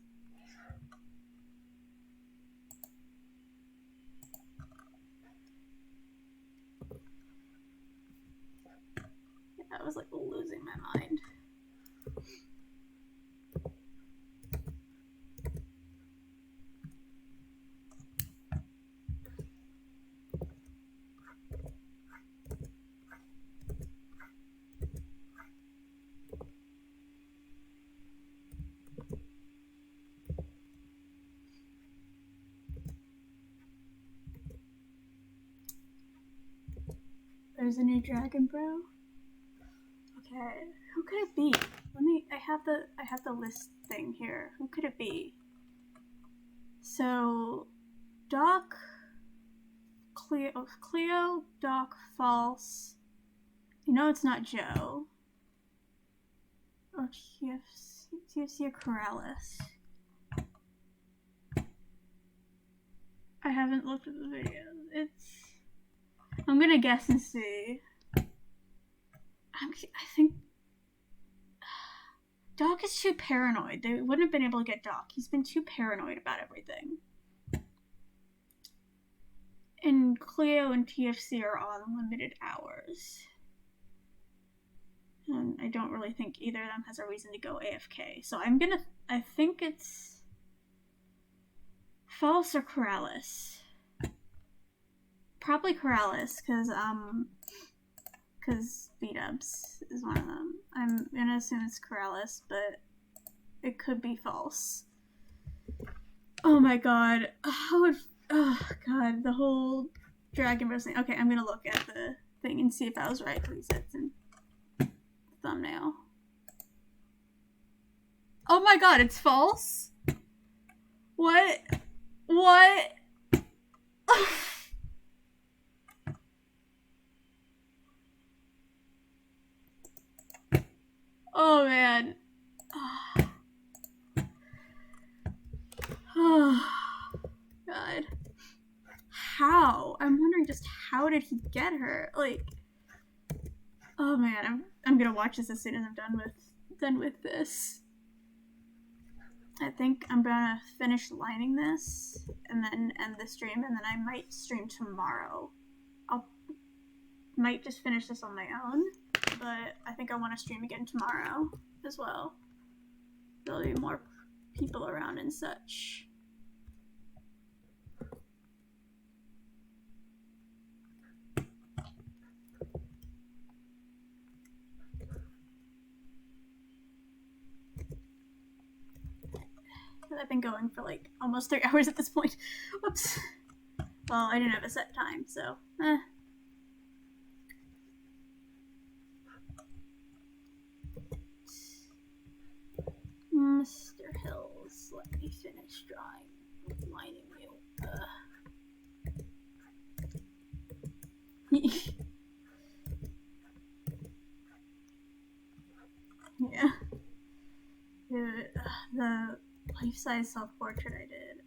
I was like losing my mind. There's a new dragon, bro. Okay, who could it be? I have the list thing here. Who could it be? So, Doc, Cleo, Doc, false. You know it's not Joe. Or TFC. TFC or Corrales? I haven't looked at the videos. I'm gonna guess and see. I think Doc is too paranoid. They wouldn't have been able to get Doc. He's been too paranoid about everything. And Cleo and TFC are on limited hours. And I don't really think either of them has a reason to go AFK. So I think it's False or Corrales. Probably Corrales, because B-dubs is one of them. I'm gonna assume it's Corrales, but it could be False. Oh my god. Oh god, the whole Dragon Bros thing. Okay, I'm gonna look at the thing and see if I was right. Please, it's in the thumbnail. Oh my god, it's False? What? Oh man. Oh god. How? I'm wondering just how did he get her? Like, oh man, I'm gonna watch this as soon as I'm done with this. I think I'm gonna finish lining this and then end the stream, and then I might stream tomorrow. Might just finish this on my own, but I think I want to stream again tomorrow as well. There'll be more people around and such. I've been going for like almost 3 hours at this point. Whoops. Well, I didn't have a set time, so Mr. Hills, let me finish drawing, lining you. Yeah. The life-size self-portrait I did.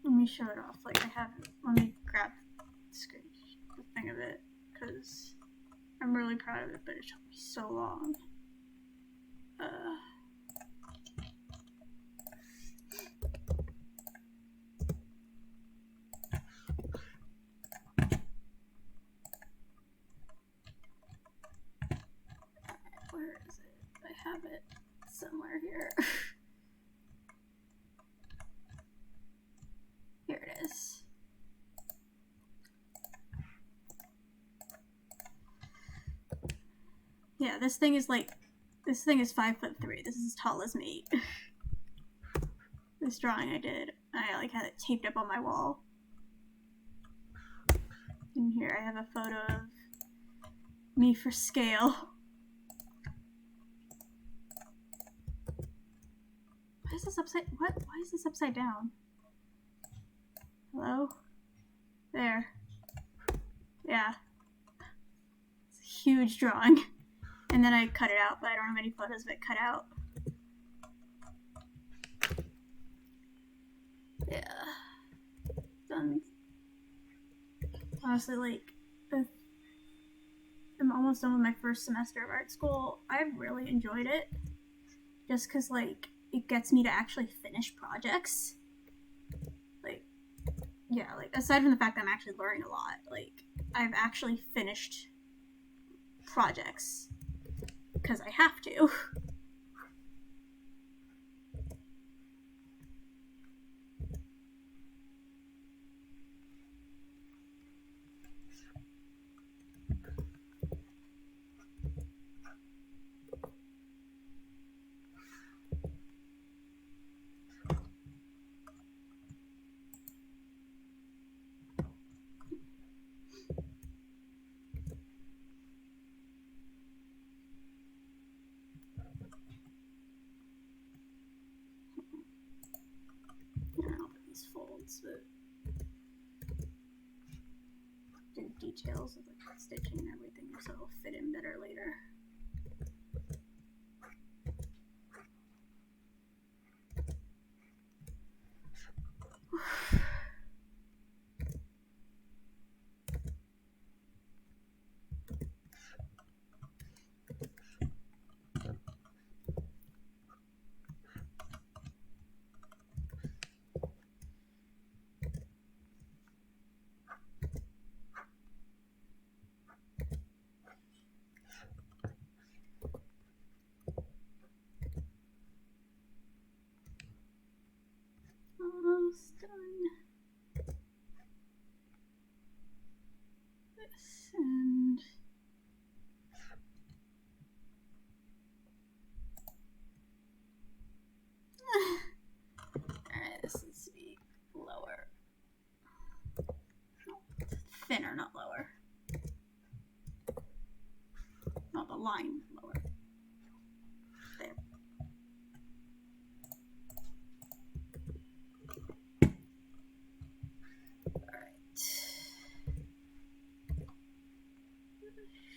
Let me show it off. Like, I haven't. Let me grab the thing of it, because I'm really proud of it, but it took me so long. Where is it? I have it somewhere here. Here it is. Yeah, this thing is 5'3". This is as tall as me. This drawing I did, I like had it taped up on my wall. And here I have a photo of me for scale. Why is this upside? What? Why is this upside down? Hello? There. Yeah. It's a huge drawing. And then I cut it out, but I don't have any photos of it cut out. Yeah. Done. Honestly, like, I'm almost done with my first semester of art school. I've really enjoyed it. Just because, like, it gets me to actually finish projects. Like, yeah, like, aside from the fact that I'm actually learning a lot, like, I've actually finished projects. Because I have to. Folds, but do details of like stitching and everything so it'll fit in better later. almost done. This and alright, this needs to be lower. Thinner, not lower. Not the line lower. There. Alright.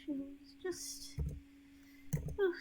Shoes just. Oof.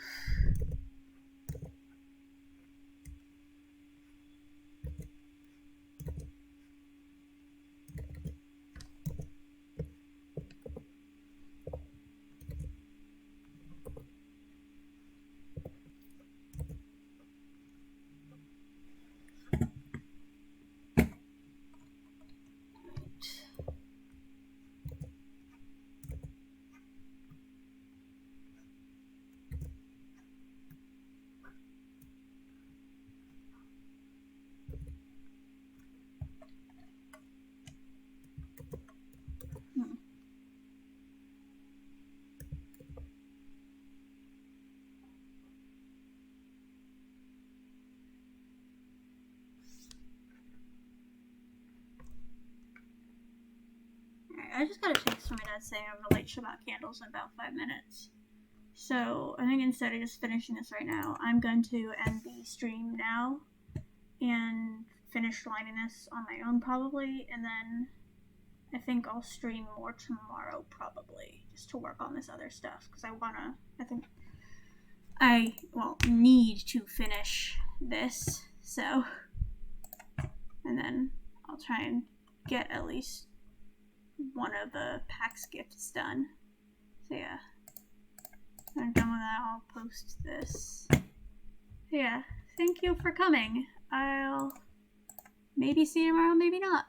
I just got a text from my dad saying I'm gonna light Shabbat candles in about 5 minutes. So I think instead of just finishing this right now, I'm going to end the stream now and finish lighting this on my own probably, and then I think I'll stream more tomorrow probably, just to work on this other stuff, because I need to finish this, so, and then I'll try and get at least one of the PAX gifts done. So yeah, when I'm done with that, I'll post this. So yeah, thank you for coming. I'll maybe see you tomorrow, maybe not.